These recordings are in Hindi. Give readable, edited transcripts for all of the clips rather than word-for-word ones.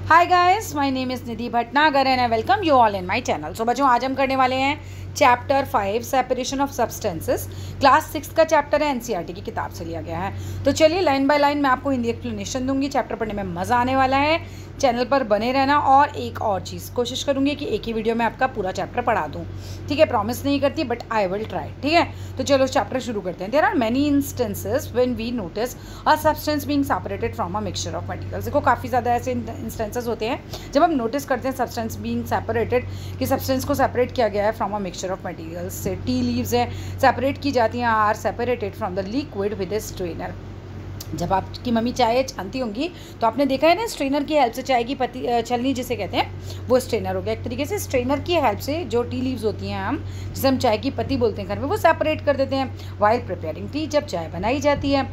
Hi guys, my name is Nidhi Bhatnagar and I welcome you all in my channel. So बच्चों, आज हम करने वाले हैं chapter 5 separation of substances. Class 6 का चैप्टर है, एनसीईआरटी की किताब से लिया गया है। तो चलिए लाइन बाय लाइन मैं आपको हिंदी एक्सप्लेनेशन दूंगी। चैप्टर पढ़ने में मज़ा आने वाला है। चैनल पर बने रहना। और एक और चीज़, कोशिश करूँगी कि एक ही वीडियो में आपका पूरा चैप्टर पढ़ा दूँ। ठीक है, प्रॉमिस नहीं करती बट आई विल ट्राई। ठीक है, तो चलो चैप्टर शुरू करते हैं। There are many instances when we notice a substance being separated from a mixture of materials. देखो, काफ़ी ज़्यादा ऐसे इंस्टेंसेस होते हैं जब हम नोटिस करते हैं सब्सटेंस बीइंग सेपरेटेड, कि सब्सटेंस को सेपरेट किया गया है from a mixture of materials से। टी लीव्स है, सेपरेट की जाती हैं, are separated from the liquid with a strainer. जब आपकी मम्मी चाय छानती होंगी तो आपने देखा है ना, स्ट्रेनर की हेल्प से चाय की पत्ती छलनी जिसे कहते हैं, वो स्ट्रेनर हो गया। एक तरीके से स्ट्रेनर की हेल्प से जो टी लीव्स होती हैं, हम जिसे हम चाय की पत्ती बोलते हैं घर में, वो सेपरेट कर देते हैं वाइल प्रिपेयरिंग टी, जब चाय बनाई जाती है।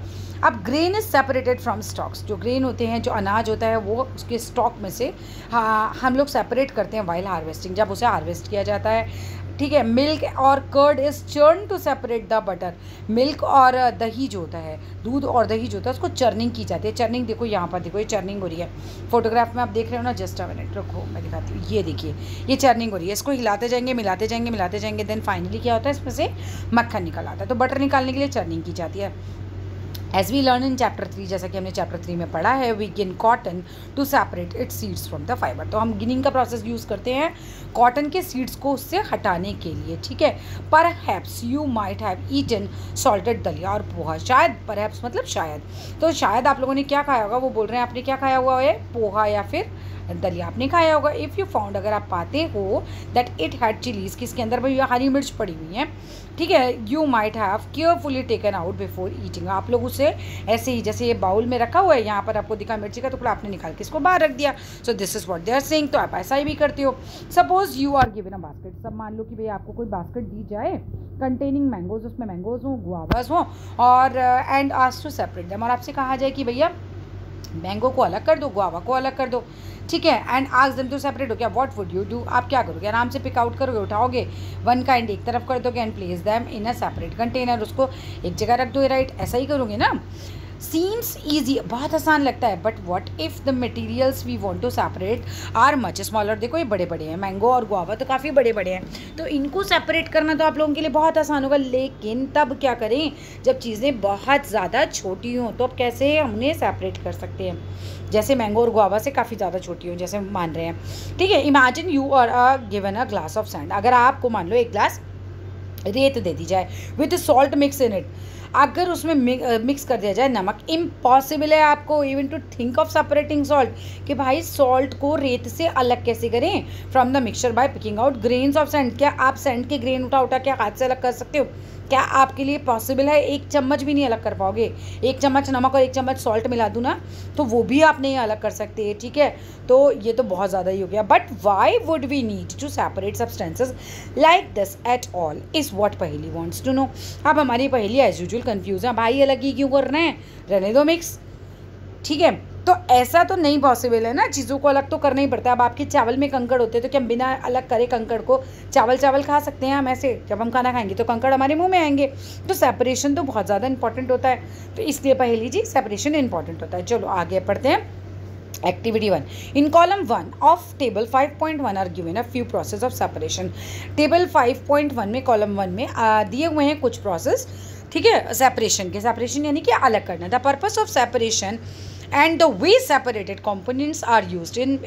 अब grain is separated from stocks. जो ग्रेन होते हैं, जो अनाज होता है, वो उसके स्टॉक में से हम लोग सेपरेट करते हैं वाइल हार्वेस्टिंग, जब उसे हार्वेस्ट किया जाता है। ठीक है, मिल्क और curd is churn to separate the butter. Milk और दही जो होता है, दूध और दही जो होता है, उसको चर्निंग की जाती है। चर्निंग देखो, यहाँ पर देखो, ये चर्निंग हो रही है। फोटोग्राफ में आप देख रहे हो ना, जस्ट अ मिनट रुको, मैं दिखाती हूँ। ये देखिए, ये चर्निंग हो रही है। इसको हिलाते जाएंगे, मिलाते जाएंगे, मिलाते जाएंगे, देन फाइनली क्या होता है, इसमें से मक्खन निकल आता है। तो बटर निकालने के लिए चर्निंग की जाती है। As we learn in chapter 3, जैसा कि हमने चैप्टर 3 में पढ़ा है, we gin cotton to separate its seeds from the fibre. तो हम गिनिंग का प्रोसेस यूज़ करते हैं कॉटन के सीड्स को उससे हटाने के लिए। ठीक है, perhaps you might have eaten salted dalia और पोहा। शायद, परहैप्स मतलब शायद, तो शायद आप लोगों ने क्या खाया होगा, वो बोल रहे हैं आपने क्या खाया हुआ है, पोहा या फिर दलिया आपने खाया होगा। इफ़ यू फाउंड, अगर आप पाते हो, दैट इट हैड चिलीज, कि इसके अंदर भाई हरी मिर्च पड़ी हुई है। ठीक है, you might have carefully taken out before eating. आप लोग उसे ऐसे ही, जैसे ये बाउल में रखा हुआ है, यहाँ पर आपको दिखा मिर्ची का टुकड़ा, आपने निकाल के इसको बाहर रख दिया। So this is what they are saying. तो आप ऐसा ही भी करते हो। Suppose you are given a basket. सब मान लो कि भाई आपको कोई बास्केट दी जाए कंटेनिंग मैंगोज, उसमें मैंगोज हों, गुआवाज हों, और and asked to separate them, और आपसे कहा जाए कि भैया मैंगो को अलग कर दो, गुआवा को अलग कर दो। ठीक है, and ask them to separate हो गया, व्हाट वुड यू डू? आप क्या करोगे? आराम से पिक आउट करोगे, उठाओगे, वन काइंड एक तरफ कर दोगे, and place them in a separate container. उसको एक जगह रख दो, राइट? ऐसा ही करोगे ना। सीम्स ईजी, बहुत आसान लगता है, but what if the materials we want to separate are much smaller. देखो, ये बड़े बड़े हैं, मैंगो और गुआवा तो काफ़ी बड़े बड़े हैं, तो इनको सेपरेट करना तो आप लोगों के लिए बहुत आसान होगा। लेकिन तब क्या करें, जब चीज़ें बहुत ज़्यादा छोटी हों, तो अब कैसे हम उन्हें सेपरेट कर सकते हैं? जैसे मैंगो और गुआवा से काफ़ी ज़्यादा छोटी हो, जैसे मान रहे हैं। ठीक है, imagine you are given a glass of sand. अगर आपको मान लो एक ग्लास रेत दे दी जाए with salt mix in it, अगर उसमें मिक्स कर दिया जाए नमक, इम्पॉसिबल है आपको even to think of separating salt, कि भाई सॉल्ट को रेत से अलग कैसे करें from the mixture by picking out grains of sand. क्या आप सैंड के ग्रेन उठा उठा के हाथ से अलग कर सकते हो? क्या आपके लिए पॉसिबल है? एक चम्मच भी नहीं अलग कर पाओगे। एक चम्मच नमक और एक चम्मच सॉल्ट मिला दूँ ना, तो वो भी आप नहीं अलग कर सकते। ठीक है, तो ये तो बहुत ज़्यादा ही हो गया। But why would we need to separate substances like this at all is what Paheli wants to know. अब हमारी पहेली एज यूजुअल कन्फ्यूज है, भाई अलग ही क्यों कर रहे हैं, रहने दो मिक्स। ठीक है, तो ऐसा तो नहीं पॉसिबल है ना, चीज़ों को अलग तो करना ही पड़ता है। अब आपके चावल में कंकड़ होते हैं, तो क्या बिना अलग करे कंकड़ को चावल खा सकते हैं हम? ऐसे जब हम खाना खाएंगे तो कंकड़ हमारे मुंह में आएंगे। तो सेपरेशन तो बहुत ज़्यादा इंपॉर्टेंट होता है, तो इसलिए पहेली जी सेपरेशन इंपॉर्टेंट होता है। चलो आगे पढ़ते हैं। Activity 1. In column 1 of table 5.1 are given a few process of separation. Table 5.1 में column 1 में दिए हुए हैं कुछ process। ठीक है, सेपरेशन के, सेपरेशन यानी कि अलग करना। The purpose of separation and the way separated components are used in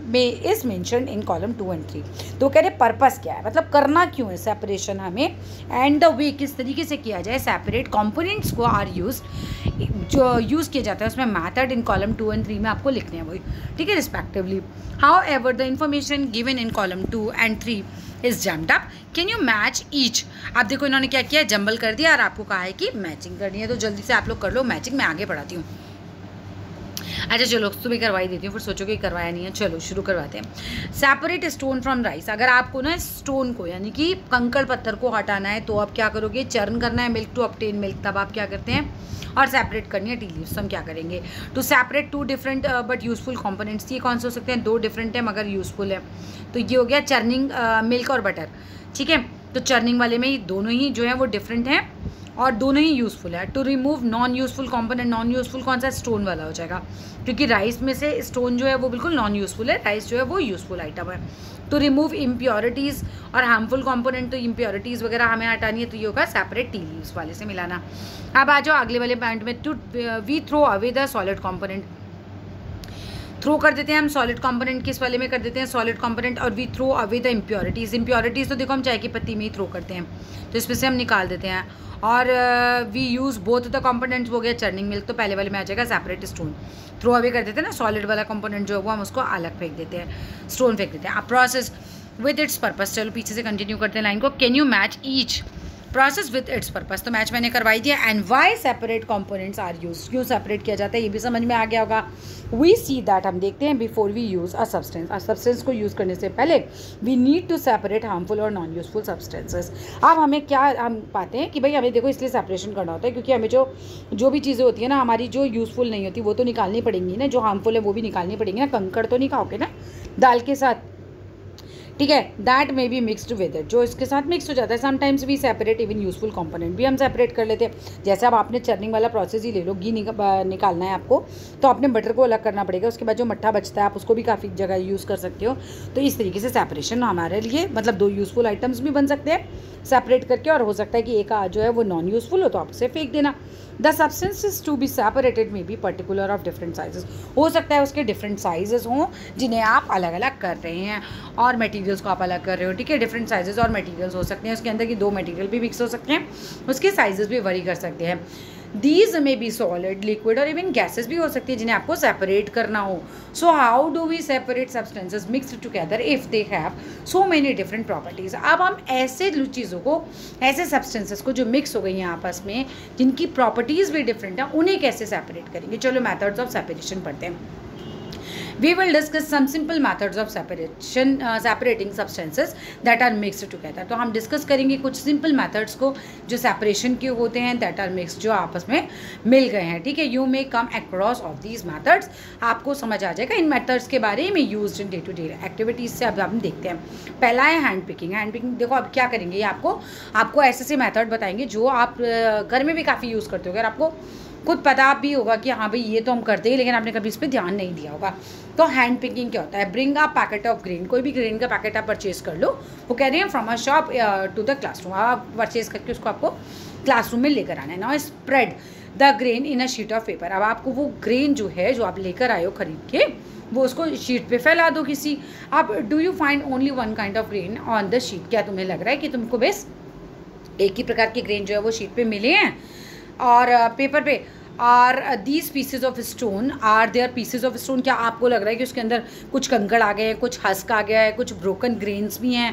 में is mentioned in column 2 and 3। तो कह रहे पर्पस क्या है, मतलब करना क्यों है सेपरेशन हमें, एंड द वे किस तरीके से किया जाए सेपरेट कंपोनेंट्स को आर यूज्ड, जो यूज़ किया जाता है उसमें मैथड इन कॉलम 2 and 3 में आपको लिखने हैं वही। ठीक है, respectively. However the information given in column 2 and 3 is jumbled up, can you match each. अब देखो, इन्होंने क्या किया, जंबल कर दिया और आपको कहा है कि मैचिंग करनी है, तो जल्दी से आप लोग कर लो मैचिंग। मैं आगे बढ़ाती हूँ। अच्छा चलो, तुम्हें करवाई देती हूँ, फिर सोचोगे करवाया नहीं है। चलो शुरू करवाते हैं। Separate stone from rice. अगर आपको ना स्टोन को, यानी कि कंकड़ पत्थर को हटाना है, तो आप क्या करोगे, चर्न करना है मिल्क टू ऑब्टेन मिल्क, तब आप क्या करते हैं, और सेपरेट करनी है टी लीव्स, हम क्या करेंगे, to separate two different but useful components. ये कौन से हो सकते हैं, दो डिफरेंट है मगर यूजफुल है। तो ये हो गया चर्निंग मिल्क और बटर। ठीक है, तो चर्निंग वाले में दोनों ही जो है वो डिफरेंट हैं, और दोनों ही यूज़फुल है। To remove non useful component, non useful कौन सा, स्टोन वाला हो जाएगा, क्योंकि राइस में से स्टोन जो है वो बिल्कुल नॉन यूज़फुल है, राइस जो है वो यूज़फुल आइटम है। टू रिमूव इम्प्योरिटीज़ और हार्मफुल कंपोनेंट, तो इम्प्योरिटीज़ वगैरह हमें हटानी है, तो ये होगा सेपरेट टी लीव्स वाले से मिलाना। अब आ जाओ अगले वाले पॉइंट में, two we throw away the solid component. Throw कर देते हैं हम सॉलिड कंपोनेंट, किस वाले में कर देते हैं, सॉलिड कंपोनेंट, और we throw away the impurities. Impurities तो देखो हम चाय की पत्ती में ही थ्रो करते हैं, तो इसमें से हम निकाल देते हैं। और we use both the components, हो गया चर्निंग मिल्क, तो पहले वाले में आ जाएगा सेपरेट स्टोन। थ्रो अवे कर देते हैं ना, सॉलिड वाला कंपोनेंट जो है वो हम उसको अलग फेंक देते हैं, स्टोन फेंक देते हैं। अब प्रोसेस विद इट्स पर्पस, चलो पीछे से कंटिन्यू करते हैं लाइन को। Can you match each process with its purpose, तो मैच मैंने करवाई दिया। And why separate components are use, क्यों सेपरेट किया जाता है ये भी समझ में आ गया होगा। वी सी दैट, हम देखते हैं, before we use a substance को यूज़ करने से पहले we need to separate harmful और नॉन यूजफुल सब्सटेंसेस। अब हमें क्या हम पाते हैं कि भाई हमें देखो इसलिए सेपरेशन करना होता है, क्योंकि हमें जो भी चीज़ें होती है ना हमारी, जो यूज़फुल नहीं होती वो तो निकालनी पड़ेंगी ना, जो हार्मफुल है वो भी निकालनी पड़ेंगी ना, कंकड़ तो नहीं खाओगे ना दाल के साथ, ठीक है। That may be mixed with it, जो इसके साथ मिक्स हो जाता है। Sometimes we separate even useful component भी हम सेपरेट कर लेते हैं। जैसे अब आपने चर्निंग वाला प्रोसेस ही ले लो, घी निकालना है आपको, तो आपने बटर को अलग करना पड़ेगा, उसके बाद जो मट्ठा बचता है आप उसको भी काफ़ी जगह यूज़ कर सकते हो। तो इस तरीके से सेपरेशन हमारे लिए, मतलब दो यूजफुल आइटम्स भी बन सकते हैं सेपरेट करके, और हो सकता है कि एक जो है वो नॉन यूजफुल हो तो आप उसे फेंक देना। The substances to be separated may be particular of different sizes, हो सकता है उसके डिफरेंट साइजेस हों जिन्हें आप अलग अलग कर रहे हैं, और मटेरियल्स को आप अलग कर रहे हो, ठीक है। डिफरेंट साइजेस और मटेरियल्स हो सकते हैं, उसके अंदर की दो मटेरियल भी मिक्स हो सकते हैं, उसके साइजेस भी वरी कर सकते हैं। These may be solid, liquid और इवन गैसेस भी हो सकती है जिन्हें आपको सेपरेट करना हो। So how do we separate substances mixed together if they have so many different properties. अब हम ऐसे चीज़ों को, ऐसे सब्सटेंसेस को जो मिक्स हो गई हैं आपस में, जिनकी प्रॉपर्टीज़ भी डिफरेंट है, उन्हें कैसे सेपरेट करेंगे। चलो मेथड्स ऑफ सेपरेशन पढ़ते हैं। We will discuss some simple methods of separating substances that are mixed together. तो हम डिस्कस करेंगे कुछ सिंपल मेथड्स को जो सेपरेशन के होते हैं, that are mixed, जो आपस में मिल गए हैं, ठीक है। You may come across of these methods, आपको समझ आ जाएगा इन मेथड्स के बारे में, used in day to day activities से। अब हम देखते हैं, पहला है हैंड पिकिंग। हैंड पिकिंग देखो अब क्या करेंगे, ये आपको ऐसे मेथड बताएंगे जो आप घर में भी काफ़ी यूज़ करते हो। अगर आपको खुद पता भी होगा कि हाँ भाई ये तो हम करते हैं, लेकिन आपने कभी इस पर ध्यान नहीं दिया होगा। तो हैंड पिकिंग क्या होता है, bring a packet of grain, कोई भी ग्रेन का पैकेट आप परचेज कर लो, वो कह रहे हैं from a shop to the classroom, आप परचेज करके उसको आपको क्लासरूम में लेकर आना है। Now spread the grain in a sheet of paper, अब आपको वो ग्रेन जो है जो आप लेकर आए हो खरीद के, वो उसको शीट पे फैला दो किसी। अब do you find only one kind of grain on the sheet, क्या तुम्हें लग रहा है कि तुमको बस एक ही प्रकार के ग्रेन जो है वो शीट पे मिले हैं और पेपर पे। Are these pieces of stone, are there pieces of stone, क्या आपको लग रहा है कि उसके अंदर कुछ कंकड़ आ गए हैं, कुछ हस्क आ गया है, कुछ ब्रोकन ग्रेन्स भी हैं,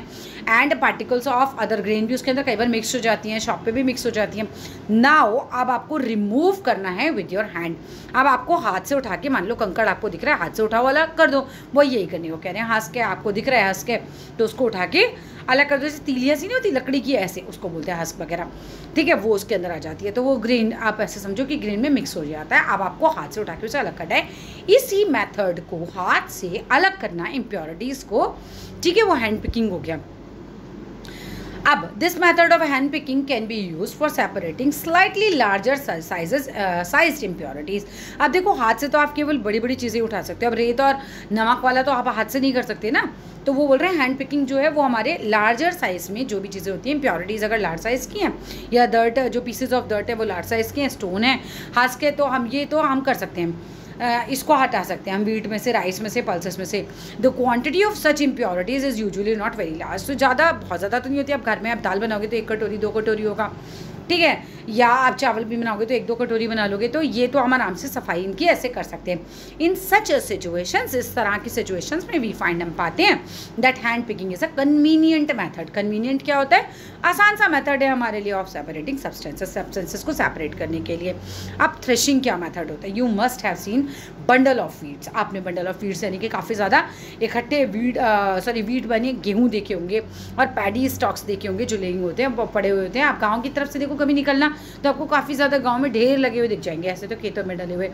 and particles of other grain भी उसके अंदर कई बार मिक्स हो जाती हैं, शॉप पे भी मिक्स हो जाती हैं। नाउ अब आपको रिमूव करना है विद योर हैंड। अब आपको हाथ से उठा के, मान लो कंकड़ आपको दिख रहा है, हाथ से उठा वाला कर दो, वो यही करने को कह रहे हैं। हंस के आपको दिख रहा है हंस के, तो उसको उठा के अलग कर दो, जैसे तीलियाँ सी नहीं होती लकड़ी की, ऐसे उसको बोलते हैं हस्क वगैरह, ठीक है, वो उसके अंदर आ जाती है। तो वो ग्रेन आप ऐसे समझो कि ग्रेन में मिक्स हो जाता है। अब आपको हाथ से उठा के उसे अलग करना है। इसी मेथड को हाथ से अलग करना इम्प्योरिटीज़ को, ठीक है, वो हैंड पिकिंग हो गया। अब this method of hand picking can be use for separating slightly larger size impurities. अब देखो हाथ से तो आप केवल बड़ी बड़ी चीज़ें उठा सकते हो, अब रेत और नमक वाला तो आप हाथ से नहीं कर सकते ना, तो वो बोल रहे हैं हैंड पिकिंग जो है वो हमारे लार्जर साइज़ में जो भी चीज़ें होती हैं, इम्प्योरिटीज़ अगर लार्ज साइज़ की हैं, या दर्ट जो पीसेज ऑफ दर्ट है वो लार्ज साइज़ के हैं, स्टोन है, हाथ के, तो हम ये तो हम कर सकते हैं, इसको हटा सकते हैं हम व्हीट में से, राइस में से, पल्सेस में से। The quantity of such impurities is usually not very large, तो ज़्यादा बहुत ज़्यादा तो नहीं होती। आप घर में आप दाल बनाओगे तो 1 कटोरी 2 कटोरी होगा, ठीक है, या आप चावल भी बनाओगे तो 1-2 कटोरी बना लोगे, तो ये तो हम आराम से सफाई इनकी ऐसे कर सकते हैं। इन सच सिचुएशंस, इस तरह की सिचुएशंस में वी फाइंड, हम पाते हैं that hand picking is a convenient method. Convenient क्या होता है, आसान सा मेथड है हमारे लिए ऑफ सेपरेटिंग सब्सटेंसेस को सेपरेट करने के लिए। अब थ्रेशिंग क्या मेथड होता है, you must have seen bundle of weeds, आपने बंडल ऑफ वीड्स यानी कि काफ़ी ज़्यादा इकट्ठे वीट बने गेहूँ देखे होंगे और पैडी स्टॉक्स देखे होंगे जो लेंगे होते हैं, पड़े हुए होते हैं। आप गाँव की तरफ से देखो कभी निकलना तो आपको काफ़ी ज़्यादा गांव में ढेर लगे हुए दिख जाएंगे, ऐसे तो खेतों में डले हुए,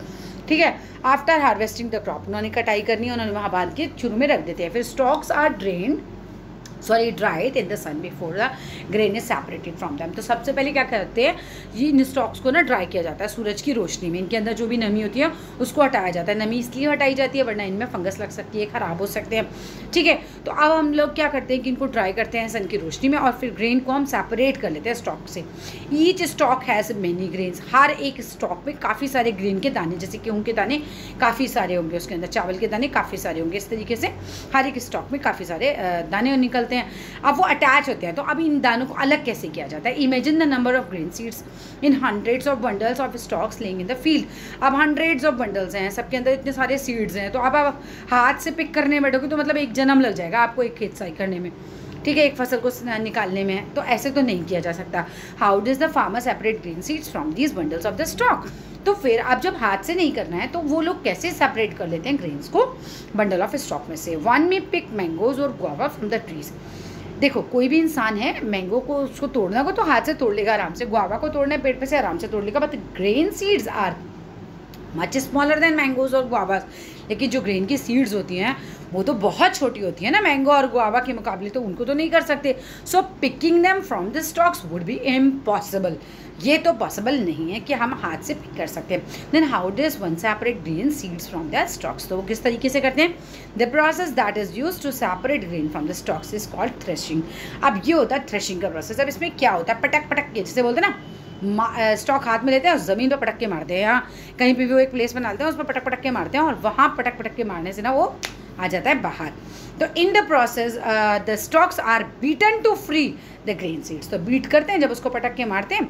ठीक है। आफ्टर हार्वेस्टिंग द क्रॉप, उन्होंने कटाई करनी है, उन्होंने वहाँ बांध के शुरू में रख देते हैं, फिर stalks are drained sorry dried in the sun before the grain is separated from them. तो सबसे पहले क्या करते हैं, ये इन स्टॉक्स को ना ड्राई किया जाता है सूरज की रोशनी में। इनके अंदर जो भी नमी होती है उसको हटाया जाता है। नमी इसलिए हटाई जाती है वरना इनमें फंगस लग सकती है, ख़राब हो सकते हैं, ठीक है। तो अब हम लोग क्या करते हैं कि इनको ड्राई करते हैं सन की रोशनी में और फिर ग्रेन को हम सेपरेट कर लेते हैं स्टॉक से। Each stalk has many grains, हर एक स्टॉक में काफ़ी सारे ग्रेन के दाने, जैसे गेहूँ के दाने काफ़ी सारे होंगे उसके अंदर, चावल के दाने काफ़ी सारे होंगे, इस तरीके से हर एक स्टॉक में काफ़ी सारे दाने निकलते हैं। अब वो अटैच होते हैं। तो अब इन दानों को अलग कैसे किया जाता है? Imagine the number of grain seeds in hundreds of bundles of stocks laying in the field. अब हंड्रेड्स ऑफ बंडल्स हैं, सबके अंदर इतने सारे सीड्स हैं। तो अब आप हाथ से पिक करने बैठोगे तो मतलब एक जन्म लग जाएगा आपको एक खेत सही करने में, ठीक है, एक फसल को निकालने में। तो ऐसे तो नहीं किया जा सकता। How does the farmer separate grain seeds from these bundles of the stock? तो फिर अब जब हाथ से नहीं करना है तो वो लोग कैसे सेपरेट कर लेते हैं ग्रेन्स को बंडल ऑफ स्टॉक में से? वन में पिक मैंगोज और गुआवा फ्रॉम द ट्रीज। देखो कोई भी इंसान है, मैंगो को उसको तोड़ना को तो हाथ से तोड़ लेगा आराम से, गुआवा को तोड़ना है पेड़ पे से आराम से तोड़ लेगा, but grain seeds are much smaller than mangoes और गुआवास। लेकिन जो ग्रेन की सीड्स होती हैं वो तो बहुत छोटी होती है ना मैंगो और गुआवा के मुकाबले, तो उनको तो नहीं कर सकते। So picking them from the stalks would be impossible. ये तो पॉसिबल नहीं है कि हम हाथ से पिक कर सकते हैं। Then how does one separate grain seeds from the stalks? तो वो किस तरीके से करते हैं? The process that is use to separate grain from the stalks is called threshing. अब ये होता है थ्रेशिंग का प्रोसेस। अब इसमें क्या होता है? पटक पटक के, जैसे बोलते हैं ना, स्टॉक हाथ में लेते हैं और ज़मीन पर पटक के मारते हैं, या कहीं पे भी वो एक प्लेस बना लेते हैं उस पर पटक पटक के मारते हैं और वहाँ पटक पटक के मारने से ना वो आ जाता है बाहर। तो in the process the stalks are beaten to free the grain seeds. तो बीट करते हैं जब उसको पटक के मारते हैं,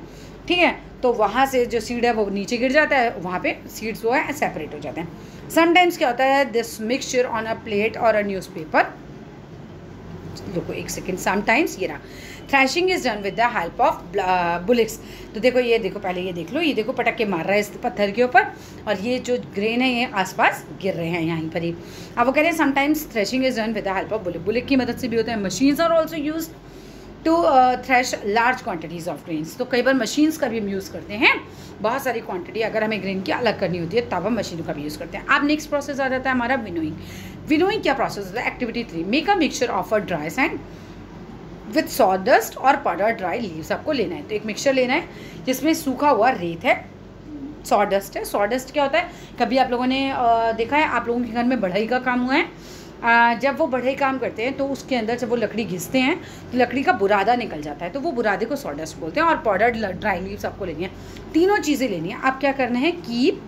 ठीक है, तो वहाँ से जो सीड है वो नीचे गिर जाता है, वहाँ पे सीड्स वो है सेपरेट हो जाते हैं। समटाइम्स क्या होता है, this mixture on a plate और अ न्यूज़पेपर। देखो एक सेकेंड, समटाइम्स ये रहा, threshing is done with the help of bullocks. तो देखो ये देखो, पहले ये देख लो, ये देखो पटक के मार रहा है इस पत्थर के ऊपर और ये जो ग्रेन है ये आसपास गिर रहे हैं यहीं पर ही। अब वो कह रहे हैं sometimes threshing is done with the help of bullock. Bullock की मदद से भी होता है। Machines are also use to thresh large quantities of grains. तो कई बार मशीन्स का भी हम यूज़ करते हैं, बहुत सारी क्वांटिटी अगर हमें ग्रेन की अलग करनी होती है तब हम मशीनों का भी यूज़ करते हैं। अब नेक्स्ट प्रोसेस आ जाता है हमारा विनोइंग। विनोइंग क्या प्रोसेस होता है? Activity 3, make a mixture of a dry sand with sawdust और पाउडर ड्राई लीव्स। आपको लेना है, तो एक मिक्सचर लेना है जिसमें सूखा हुआ रेत है, सॉडस्ट है। सॉडस्ट क्या होता है? कभी आप लोगों ने देखा है, आप लोगों के घर में बढ़ई का काम हुआ है, जब वो बढ़ई काम करते हैं तो उसके अंदर जब वो लकड़ी घिसते हैं तो लकड़ी का बुरादा निकल जाता है, तो वो बुरादे को सॉडस्ट बोलते हैं। और पाउडर ड्राई लीव्स आपको लेनी है, तीनों चीज़ें लेनी है। आप क्या करना है, keep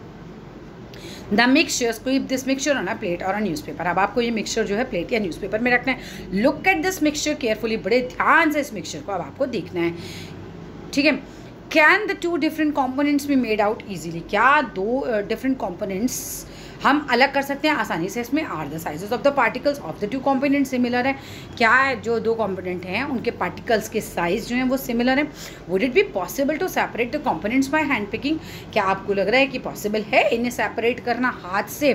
the mixtures, keep this mixture on a plate और अ न्यूज़पेपर। अब आपको ये मिक्सचर जो है प्लेट या न्यूज़पेपर में रखना है। Look at this mixture carefully, बड़े ध्यान से इस मिक्सचर को अब आपको देखना है, ठीक है। Can the two different components be made out easily? क्या दो डिफरेंट कॉम्पोनेंट्स हम अलग कर सकते हैं आसानी से? इसमें are the sizes of the particles of the two component similar है? क्या जो दो कॉम्पोनेंट हैं उनके पार्टिकल्स के साइज जो हैं वो सिमिलर है? Would it be possible to separate the components by hand picking? क्या आपको लग रहा है कि पॉसिबल है इन्हें सेपरेट करना हाथ से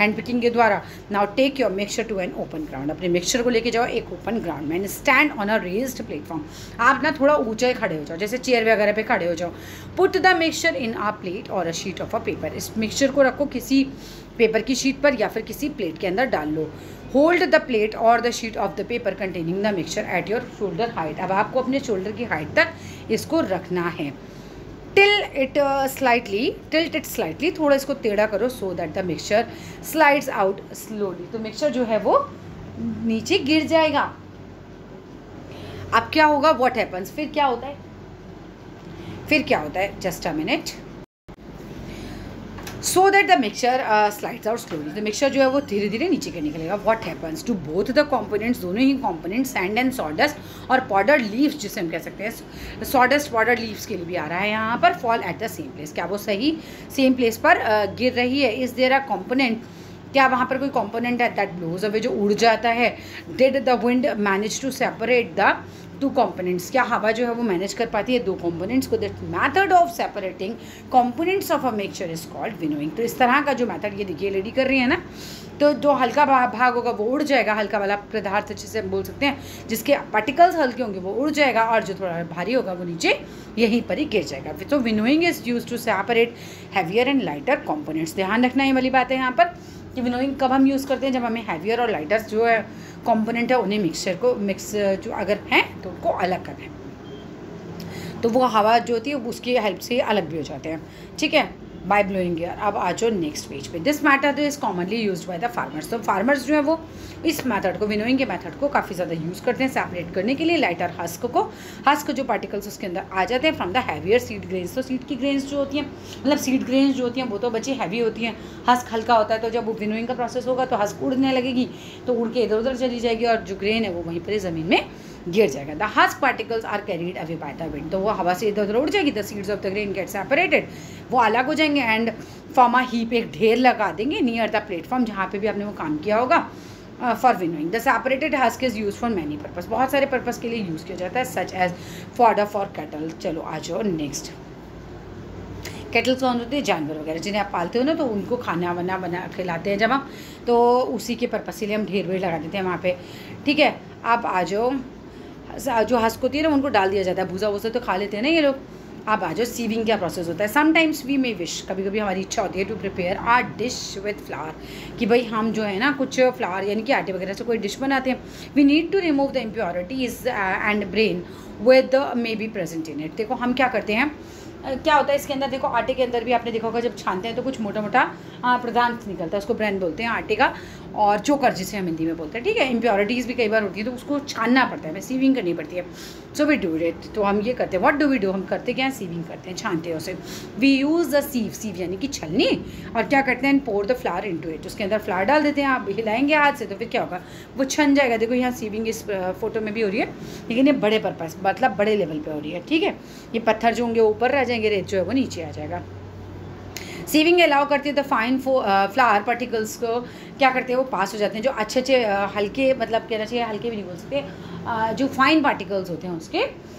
हैंड पिकिंग के द्वारा? Now take your mixture to an open ground. अपने मिक्सचर को लेके जाओ एक ओपन ग्राउंड में, stand on a raised platform. आप ना थोड़ा ऊंचे खड़े हो जाओ, जैसे चेयर वगैरह पे खड़े हो जाओ। Put the mixture in a plate और a sheet of a paper. इस मिक्सचर को रखो किसी पेपर की शीट पर या फिर किसी प्लेट के अंदर डाल लो। होल्ड द प्लेट और the sheet of the paper containing the mixture at your shoulder height. अब आपको अपने शोल्डर की हाइट तक इसको रखना है। टिल्ट इट स्लाइटली, थोड़ा इसको टेढ़ा करो, सो that the mixture slides out slowly. तो मिक्सचर जो है वो नीचे गिर जाएगा। अब क्या होगा, व्हाट हैपन्स, फिर क्या होता है, just a minute. So that the mixture slides out slowly. तो मिक्सचर जो है वो धीरे धीरे नीचे के निकलेगा। What happens to both the components, दोनों ही कॉम्पोनेंट्स, सैंड एंड सॉडस्ट और पाउडर लीव्स, जिसे हम कह सकते हैं सॉडस्ट पाउडर लीव्स के लिए भी आ रहा है यहाँ पर, fall at the same place. क्या वो सही सेम प्लेस पर गिर रही है? इज देयर अ कॉम्पोनेंट, क्या वहाँ पर कोई कॉम्पोनेंट है दैट ब्लोज अवे, जो उड़ जाता है? Did the wind manage to separate the two components, क्या हवा जो है वो मैनेज कर पाती है दो कॉम्पोनेंट्स को? That method of separating components of a mixture is called winnowing. तो इस तरह का जो मैथड, ये देखिए लेडी कर रही है ना, तो जो हल्का भाग होगा वो उड़ जाएगा, हल्का वाला पदार्थ जिसे हम बोल सकते हैं, जिसके पार्टिकल्स हल्के होंगे वो उड़ जाएगा, और जो थोड़ा भारी होगा वो नीचे यहीं पर ही गिर जाएगा। तो winnowing is use to separate heavier and lighter components. ध्यान रखना ये वाली बात है यहाँ पर। कि विनोइंग कब हम यूज़ करते हैं, जब हमें हैवियर और लाइटर जो है कंपोनेंट है उन्हें मिक्स जो अगर हैं तो उनको अलग करना है, तो वो हवा जो होती है उसकी हेल्प से अलग भी हो जाते हैं, ठीक है, बाय ब्लोइंग एयर। अब आ जाओ नेक्स्ट पेज पे। This method is commonly used by the farmers. तो फार्मर्स जो है वो इस मेथड को, विनोइंग के मेथड को काफ़ी ज़्यादा यूज़ करते हैं सेपरेट करने के लिए लाइटर हस्क जो पार्टिकल्स उसके अंदर आ जाते हैं from the heavier seed grains. तो सीड की ग्रेन्स जो होती हैं, मतलब सीड ग्रेन्स जो होती हैं वो तो बच्चे हैवी होती हैं, हस्क हल्का होता है, तो जब वो विनोइंग का प्रोसेस होगा तो हस्क उड़ने लगेगी, तो उड़ के इधर उधर चली जाएगी और जो ग्रेन है वो वहीं पर ज़मीन में गिर जाएगा। The husk particles are carried away by the wind. तो वो हवा से इधर उधर उड़ जाएगी, the seeds of the grain get separated, वो अलग हो जाएंगे एंड फॉर्म अ हीप, एक ढेर लगा देंगे नियर द प्लेटफॉर्म जहाँ पे भी आपने वो काम किया होगा for winnowing. The separated husk is use for many purpose, बहुत सारे पर्पस के लिए यूज़ किया जाता है, such as fodder for cattle. चलो आ जाओ नेक्स्ट। कैटल्स कौन होते हैं? जानवर वगैरह जिन्हें आप पालते हो ना, तो उनको खाना वाना बना खिलाते हैं जब हम, तो उसी के पर्पस के लिए हम ढेर लगा देते हैं वहाँ पे, ठीक है। अब आ जाओ, जो हस्क होती है ना उनको डाल दिया जाता है, भूसा वूसा तो खा लेते हैं ना ये लोग। अब आ जाओ सीविंग क्या प्रोसेस होता है। समटाइम्स वी मे विश, कभी कभी हमारी इच्छा होती है to prepare a dish with flour, कि भाई हम जो है ना कुछ फ्लावर यानी कि आटे वगैरह से कोई डिश बनाते हैं। We need to remove the impurities and bran with may be present in it. देखो हम क्या करते हैं, क्या होता है इसके अंदर, देखो आटे के अंदर भी आपने देखा होगा जब छानते हैं तो कुछ मोटा मोटा पदार्थ निकलता है, उसको ब्रेन बोलते हैं आटे का, और चोकर जिसे हम हिंदी में बोलते हैं, ठीक है। इम्प्योरिटीज़ भी कई बार होती है तो उसको छानना पड़ता है, हमें सीविंग करनी पड़ती है। सो वी डू इट, तो हम ये करते हैं, व्हाट डू वी डू, हम करते क्या है, सीविंग करते हैं, छानते हैं उसे। वी यूज़ द सीव यानी कि छलनी, और क्या करते हैं, pour the flour into it, उसके अंदर फ्लावर डाल देते हैं। आप हिलाएंगे हाथ से तो फिर क्या होगा, वो छन जाएगा। देखो यहाँ सीविंग इस फोटो में भी हो रही है, लेकिन ये बड़े पर्पस मतलब बड़े लेवल पे हो रही है, ठीक है। ये पत्थर जो होंगे ऊपर रह जाएंगे, रेत जो है वो नीचे आ जाएगा। सीविंग अलाउ करती है द फाइन फ्लावर पार्टिकल्स को, क्या करते हैं वो पास हो जाते हैं, जो अच्छे हल्के, मतलब कहना चाहिए हल्के भी नहीं बोल सकते, जो फाइन पार्टिकल्स होते हैं उसके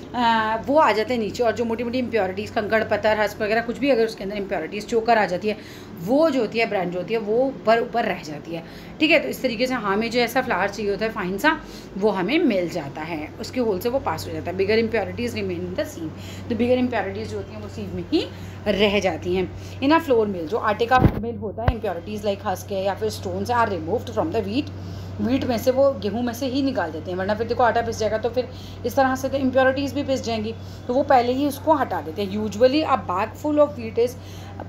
वो आ जाते हैं नीचे, और जो मोटी मोटी इम्प्योरिटीज़, कंकड़ पत्थर हस्क वगैरह कुछ भी अगर उसके अंदर इम्प्योरिटीज़ चोकर आ जाती है, वो जो होती है ब्रांड जो होती है वो ऊपर रह जाती है, ठीक है। तो इस तरीके से हमें जो ऐसा फ्लावर चाहिए होता है फाइन सा, वो हमें मिल जाता है, उसके होल से वो पास हो जाता है। Bigger impurities remain in the sieve, तो बिगर इम्प्योरिटीज़ जो होती हैं वो सीव में ही रह जाती हैं। इन अ फ्लोर मिल, जो आटे का मिल होता है, इम्प्योरिटीज़ लाइक हस्क है या फिर stones are removed from the wheat में से, वो गेहूं में से ही निकाल देते हैं, वरना फिर देखो आटा पिस जाएगा तो फिर इस तरह से तो इम्प्योरिटीज़ भी पिस जाएंगी, तो वो पहले ही उसको हटा देते हैं। Usually a bag full of wheat is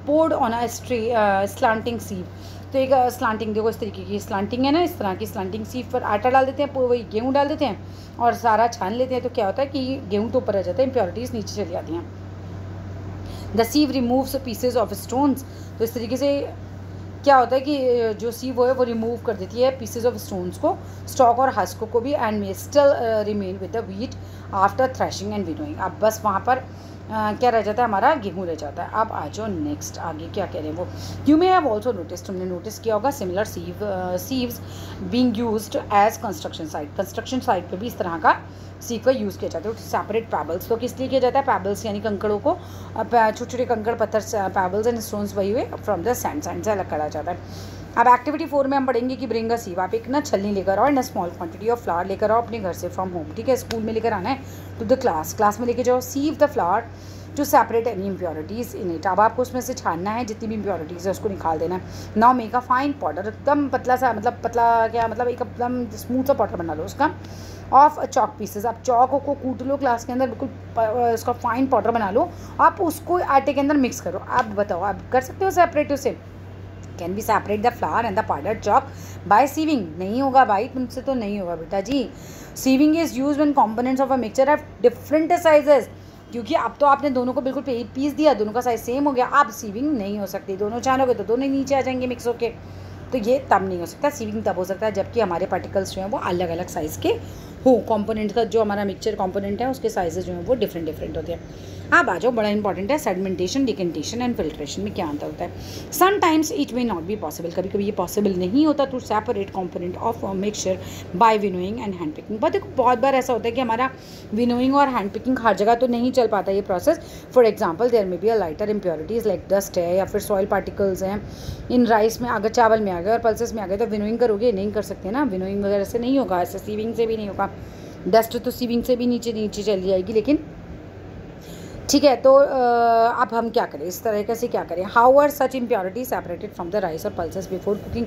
poured on a slanting sieve. तो एक स्लांटिंग, देखो इस तरीके की स्लांटिंग है ना, इस तरह की स्लांटिंग सीव पर आटा डाल देते हैं, वही गेहूँ डाल देते हैं और सारा छान लेते हैं। तो क्या होता है कि गेहूँ तो ऊपर रह जाता है, इम्प्योरिटीज़ नीचे चली जाती हैं। The सीव removes pieces of stones, तो इस तरीके से क्या होता है कि जो सीव है वो रिमूव कर देती है पीसेज ऑफ स्टोन्स को, स्टॉक और हस्क को भी, and may still remain with the wheat after threshing and winnowing. अब बस वहाँ पर क्या रह जाता है, हमारा गेहूँ रह जाता है। अब आ जाओ नेक्स्ट, आगे क्या कह रहे हैं वो। You may have also notice, तुमने नोटिस किया होगा, similar sieves being used as construction site पे भी इस तरह का सीव का यूज़ किया जाता है। सेपरेट पैबल्स, तो किस लिए किया जाता है, पैबल्स यानी कंकड़ों को, छोटे छोटे कंकड़ पत्थर, पैबल्स एंड स्टोन्स वही हुए फ्रॉम द सैंड से अलग करा जाता है। अब एक्टिविटी 4 में हम पढ़ेंगे कि ब्रिंग अ सीव, आप एक ना छलनी लेकर आओ, and small quantity of flower लेकर आओ अपने घर से फ्रॉम होम, ठीक है, स्कूल में लेकर आना है, टू द क्लास में लेके जाओ। Sieve the flour to separate any impurities in it, अब आपको उसमें से छानना है, जितनी भी इम्प्योरिटीज़ है उसको निकाल देना है। Now make a fine powder, एकदम पतला सा, मतलब पतला क्या मतलब एकदम स्मूथ सा पाउडर बना लो उसका, ऑफ चॉक पीसेस, आप चौक को कूट लो क्लास के अंदर, बिल्कुल उसका फाइन पाउडर बना लो, आप उसको आटे के अंदर मिक्स करो। आप बताओ, आप कर सकते हो सेपरेट उसे? Can be separate the flour and the powder chalk by sieving? नहीं होगा भाई, तुमसे तो नहीं होगा बेटा जी। Sieving is use when components of a mixture have different sizes, क्योंकि अब तो आपने दोनों को बिल्कुल पीस दिया, दोनों का साइज सेम हो गया, अब सीविंग नहीं हो सकती, दोनों छानोगे तो दोनों नीचे आ जाएंगे मिक्स होके, तो ये तब नहीं हो सकता। सीविंग तब हो सकता है जबकि हमारे पार्टिकल्स जो हैं वो अलग अलग साइज़ के हो, कंपोनेंट का जो हमारा मिक्सचर कंपोनेंट है उसके साइजेस जो हैं वो डिफरेंट होते हैं। अब आ जाओ, बड़ा इंपॉर्टेंट है, सेडिमेंटेशन, डिकेंटेशन एंड फिल्ट्रेशन में क्या अंतर होता है। Sometimes it may not be possible, कभी कभी ये पॉसिबल नहीं होता to separate component of mixture by winnowing and hand picking. But देखो बहुत बार ऐसा होता है कि हमारा विनोइंग और हैंड पिकिंग हर जगह तो नहीं चल पाता ये process. For example there may be a lighter impurities like dust है या फिर सॉइल पार्टिकल्स हैं इन राइस में, अगर चावल में आ गए और पल्सेस में आ गए तो विनोइंग करोगे, नहीं कर सकते ना, विनोइंग वगैरह से नहीं होगा, ऐसे सीविंग से भी नहीं होगा। डस्ट तो सीविंग से भी नीचे चली जाएगी, लेकिन ठीक है, तो अब हम क्या करें, इस तरीके से क्या करें, how are such impurity separated from the rice और पल्सेस बिफोर कुकिंग।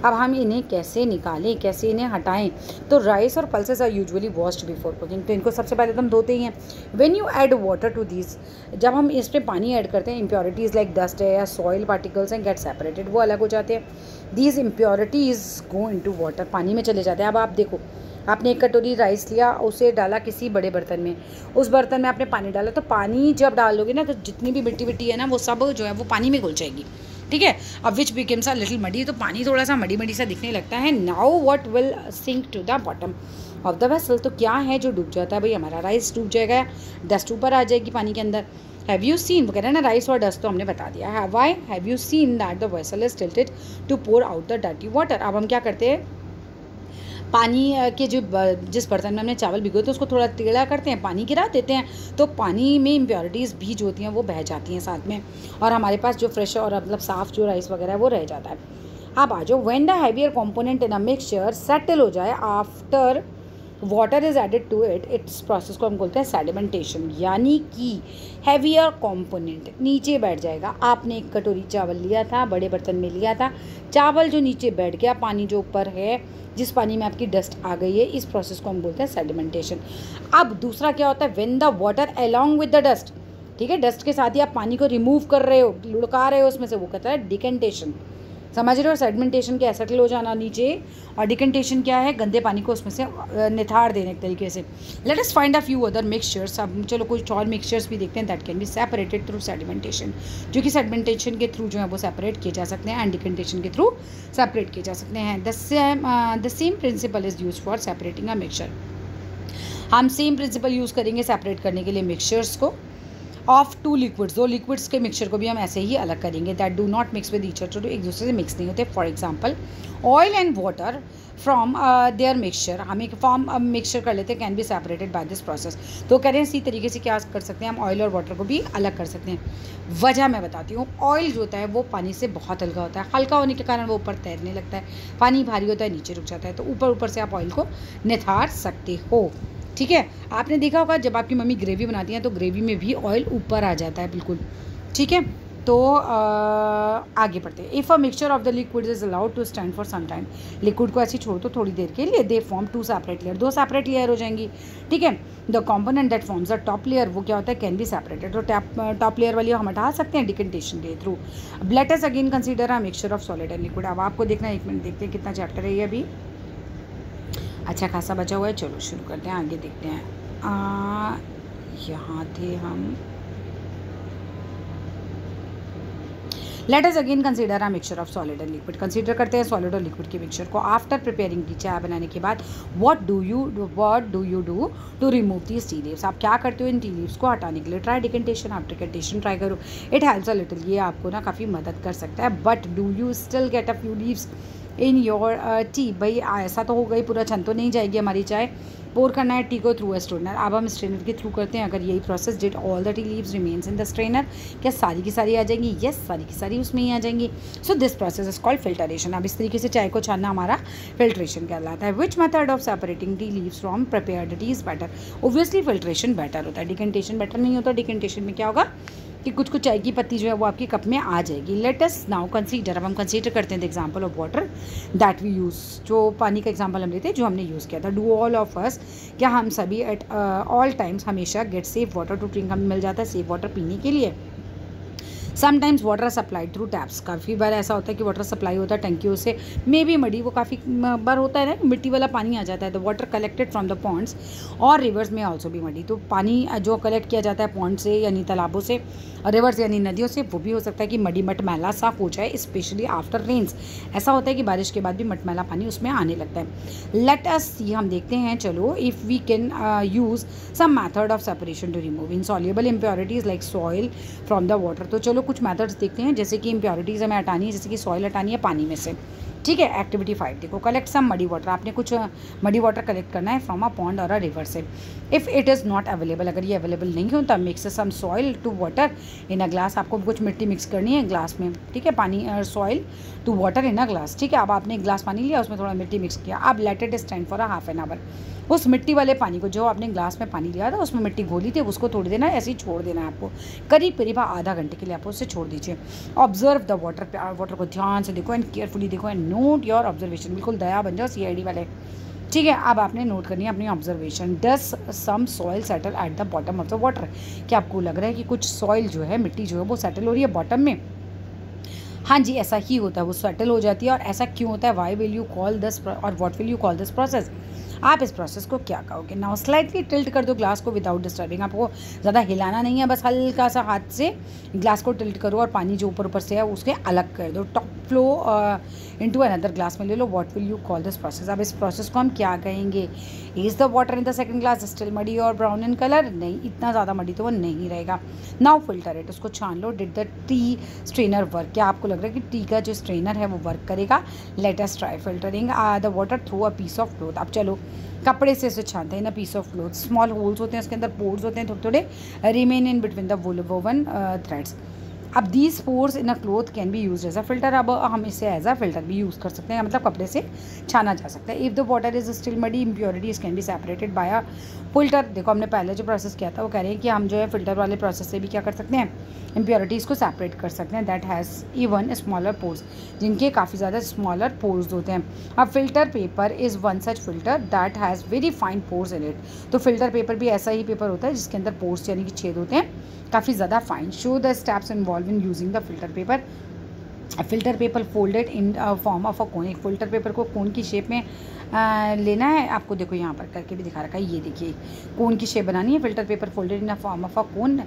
अब हम इन्हें कैसे निकालें, कैसे इन्हें हटाएं। तो राइस और pulses are usually washed before cooking, तो इनको सबसे पहले तो हम धोते ही हैं। When you add water to this, जब हम इस पर पानी ऐड करते हैं, इम्प्योरिटीज़ लाइक डस्ट है या सॉइल पार्टिकल्स हैं गेट सेपरेटेड, वो अलग हो जाते हैं। These impurities go into water, पानी में चले जाते हैं। अब आप देखो, आपने एक कटोरी राइस लिया, उसे डाला किसी बड़े बर्तन में, उस बर्तन में आपने पानी डाला, तो पानी जब डालोगे ना, तो जितनी भी मिट्टी विट्टी है ना, वो सब जो है वो पानी में घुल जाएगी। ठीक है, अब which becomes a little muddy, तो पानी थोड़ा सा मडी मडी सा दिखने लगता है। Now what will sink to the bottom of the vessel, तो क्या है जो डूब जाता है, भाई हमारा राइस डूब जाएगा, डस्ट ऊपर आ जाएगी पानी के अंदर। हैव यू सीन, वो कह रहे हैं ना राइस और डस्ट, तो हमने बता दिया है। Why have you seen that the vessel is tilted to pour out the dirty water. अब हम क्या करते हैं, पानी के जिस बर्तन में हमने चावल भिगोए तो उसको थोड़ा टेढ़ा करते हैं, पानी गिरा देते हैं, तो पानी में इम्प्योरिटीज़ भी जो होती हैं वो बह जाती हैं साथ में, और हमारे पास जो फ्रेश और मतलब साफ़ जो राइस वगैरह है वो रह जाता है। अब आ जाओ, when the heavier component in a mixture settle हो जाए after water is added to it, its process को हम बोलते हैं सेडिमेंटेशन, यानी कि हैवियर कंपोनेंट नीचे बैठ जाएगा। आपने एक कटोरी चावल लिया था, बड़े बर्तन में लिया था, चावल जो नीचे बैठ गया, पानी जो ऊपर है, जिस पानी में आपकी डस्ट आ गई है, इस प्रोसेस को हम बोलते हैं सेडिमेंटेशन। अब दूसरा क्या होता है, when the water along with the dust, ठीक है, डस्ट के साथ ही आप पानी को रिमूव कर रहे हो, लुढ़का रहे हो उसमें से, वो कहता है डिकेंटेशन। समझ रहे हो, सेडिमेंटेशन के एसेटल हो जाना नीचे, और डिकेंटेशन क्या है, गंदे पानी को उसमें से निथाड़ देने एक तरीके से। Let us find a few other mixtures. अब चलो कुछ और मिक्सचर्स भी देखते हैं that can be separated through sedimentation, जो कि सेडिमेंटेशन के थ्रू जो है वो सेपरेट किए जा सकते हैं, एंड डिकेंटेशन के थ्रू सेपरेट किए जा सकते हैं। The same principle is use for separating a mixture. हम सेम प्रिंसिपल यूज़ करेंगे सेपरेट करने के लिए मिक्सचर्स को, ऑफ टू लिक्विड्स, दो लिक्विड्स के मिक्सचर को भी हम ऐसे ही अलग करेंगे, that do not mix with each other, एक दूसरे से मिक्स नहीं होते। For example oil and water from their mixture, हम एक फॉर्म मिक्सचर कर लेते हैं, can be separated by this process. तो कह रहे हैं इसी तरीके से क्या कर सकते हैं, हम ऑयल और वाटर को भी अलग कर सकते हैं। वजह मैं बताती हूँ, ऑयल जो होता है वो पानी से बहुत हल्का होता है, हल्का होने के कारण वो ऊपर तैरने लगता है, पानी भारी होता है नीचे रुक जाता है, तो ऊपर ऊपर से आप ऑयल को निथार सकते हो। ठीक है, आपने देखा होगा जब आपकी मम्मी ग्रेवी बनाती हैं तो ग्रेवी में भी ऑयल ऊपर आ जाता है बिल्कुल। ठीक है, तो आगे बढ़ते हैं। If a mixture of the liquid is allowed to stand for some time, liquid को ऐसे छोड़ दो थोड़ी देर के लिए, they form two separate layer, दो सेपरेट लेयर हो जाएंगी। ठीक है, the component that forms a top layer, वो क्या होता है, कैन बी सेपरेटेड, तो टॉप लेयर वाली हम हटा सकते हैं डिकेंटेशन के through. Let us again consider a mixture of solid and liquid. अब आपको देखना है, एक मिनट देखते हैं कितना चैप्टर है ये, अभी अच्छा खासा बचा हुआ है। चलो शुरू करते हैं, आगे देखते हैं। यहाँ थे हम। Late us again consider a mixture of solid and liquid. Consider करते हैं सॉलिड और लिक्विड के मिक्सचर को। आफ्टर प्रिपेयरिंग टी, चाय बनाने के बाद, what do you do to remove these tea leaves, आप क्या करते हो इन टी लीव्स को हटाने के लिए। ट्राई डिकेंटेशन, आप डिकेंटेशन ट्राई करो, इट हेल्प्स अ लिटिल, ये आपको ना काफ़ी मदद कर सकता है। But do you still get a few leaves in your T, भाई ऐसा तो हो गई, पूरा छन तो नहीं जाएगी हमारी चाय। पोर करना है टी को थ्रू अ स्ट्रेनर, अब हम स्ट्रेनर के थ्रू करते हैं। अगर यही process did all the tea leaves remains in the strainer, क्या सारी की सारी आ जाएंगी, यस सारी की सारी उसमें ही आ जाएंगी। So this process is called filtration. अब इस तरीके से चाय को छानना हमारा फिल्ट्रेशन कहलाता है। Which method of separating tea leaves from prepared T is better, obviously filtration better होता है, डिकेंटेशन बेटर नहीं होता। डिकेंटेशन में क्या होगा कि कुछ कुछ चाय की पत्ती जो है वो आपकी कप में आ जाएगी। लेट अस नाउ कंसीडर, अब हम कंसीडर करते हैं the example of water that we use, जो पानी का एग्जांपल हम लेते हैं जो हमने यूज़ किया था। डू ऑल ऑफ अस, क्या हम सभी एट ऑल टाइम्स हमेशा get safe water to drink, हमें मिल जाता है सेफ वाटर पीने के लिए। Sometimes water supply through taps, काफ़ी बार ऐसा होता है कि वाटर सप्लाई होता है टंकियों से, मे बी मडी, वो काफ़ी बार होता है ना, मिट्टी वाला पानी आ जाता है। The water collected from the ponds और रिवर्स में ऑल्सो भी मडी, तो पानी जो कलेक्ट किया जाता है पॉन्ड से यानी तालाबों से, रिवर्स यानी नदियों से, वो भी हो सकता है कि मडी मटमैला साफ हो जाए, स्पेशली आफ्टर रेन्स। ऐसा होता है कि बारिश के बाद भी मटमैला पानी उसमें आने लगता है। लेट अस सी, हम देखते हैं चलो, if we can use some method of separation to remove insoluble impurities like soil from the water. तो चलो कुछ मेथड्स देखते हैं, जैसे कि इम्प्योरिटीज़ हमें हटानी है, जैसे कि सॉइल हटानी है पानी में से। ठीक है। एक्टिविटी 5 देखो, कलेक्ट सम मडी वाटर। आपने कुछ मडी वाटर कलेक्ट करना है फ्रॉम अ पॉन्ड और अ रिवर से। If it is not available, अगर ये अवेलेबल नहीं होता, mix some soil to water in a glass. आपको कुछ मिट्टी मिक्स करनी है ग्लास में, ठीक है, पानी soil to water in a glass, ठीक है। अब आपने एक ग्लास पानी लिया, उसमें थोड़ा मिट्टी मिक्स किया। अब let it stand for a half an hour. उस मिट्टी वाले पानी को, जो आपने ग्लास में पानी लिया था उसमें मिट्टी घोली थी, उसको थोड़ी देना है, ऐसे ही छोड़ देना है आपको, करीब करीब आधा घंटे के लिए आप उससे छोड़ दीजिए। ऑब्जर्व द वाटर, वाटर को ध्यान से देखो एंड केयरफुली देखो एंड नोट योर ऑब्जर्वेशन। बिल्कुल दया बन जाओ CID वाले, ठीक है। अब आपने नोट करनी है अपनी observation. Does some soil settle at the bottom of the water. क्या आपको लग रहा है कि कुछ सॉइल जो है, मिट्टी जो है वो सेटल हो रही है बॉटम में? हाँ जी, ऐसा ही होता है, वो सेटल हो जाती है। और ऐसा क्यों होता है? Why will you call this और what will you call this process? आप इस प्रोसेस को क्या कहोगे? नाउ स्लाइटली टिल्ट कर दो ग्लास को विदाउट डिस्टर्बिंग। आपको ज़्यादा हिलाना नहीं है, बस हल्का सा हाथ से ग्लास को टिल्ट करो और पानी जो ऊपर ऊपर से है उसके अलग कर दो। Top flow into another glass में ले लो। What will you call this process? अब इस प्रोसेस को हम क्या कहेंगे? Is the water in the second glass still muddy और ब्राउन इन कलर? नहीं, इतना ज़्यादा मडी तो वो नहीं रहेगा। नाउ फिल्टर इट, उसको छान लो। Did the tea strainer work? क्या आपको लग रहा है कि टी का जो स्ट्रेनर है वो वर्क करेगा? Let us try filtering the water through a piece of cloth. अब चलो कपड़े से इसे छानते हैं ना, piece of cloth. Small holes होते हैं उसके अंदर, पोर्स होते हैं थोड़े थोड़े, remain in between the woven threads. अब these pores in a cloth can be use as a filter. अब हम इसे एज अ फिल्टर भी यूज़ कर सकते हैं, मतलब कपड़े से छाना जा सकता है। If the water is still muddy, impurities can be separated bye a filter. देखो हमने पहले जो प्रोसेस किया था वो कह रहे हैं कि हम जो है फिल्टर वाले प्रोसेस से भी क्या कर सकते हैं, इम्प्योरिटीज़ को सेपरेट कर सकते हैं। That has even smaller pores, जिनके काफ़ी ज़्यादा स्मॉलर पोर्स होते हैं। अब filter paper is one such filter that has very fine pores in it. तो फिल्टर पेपर भी ऐसा ही पेपर होता है जिसके अंदर पोर्स यानी कि छेद होते हैं काफ़ी ज़्यादा fine. Show the steps involve in using the filter paper. Filter paper folded in form of a cone. एक फिल्टर पेपर को कोन की शेप में लेना है आपको। देखो यहाँ पर करके भी दिखा रखा है, ये देखिए कोन की शेप बनानी है। Filter paper folded in a form of a cone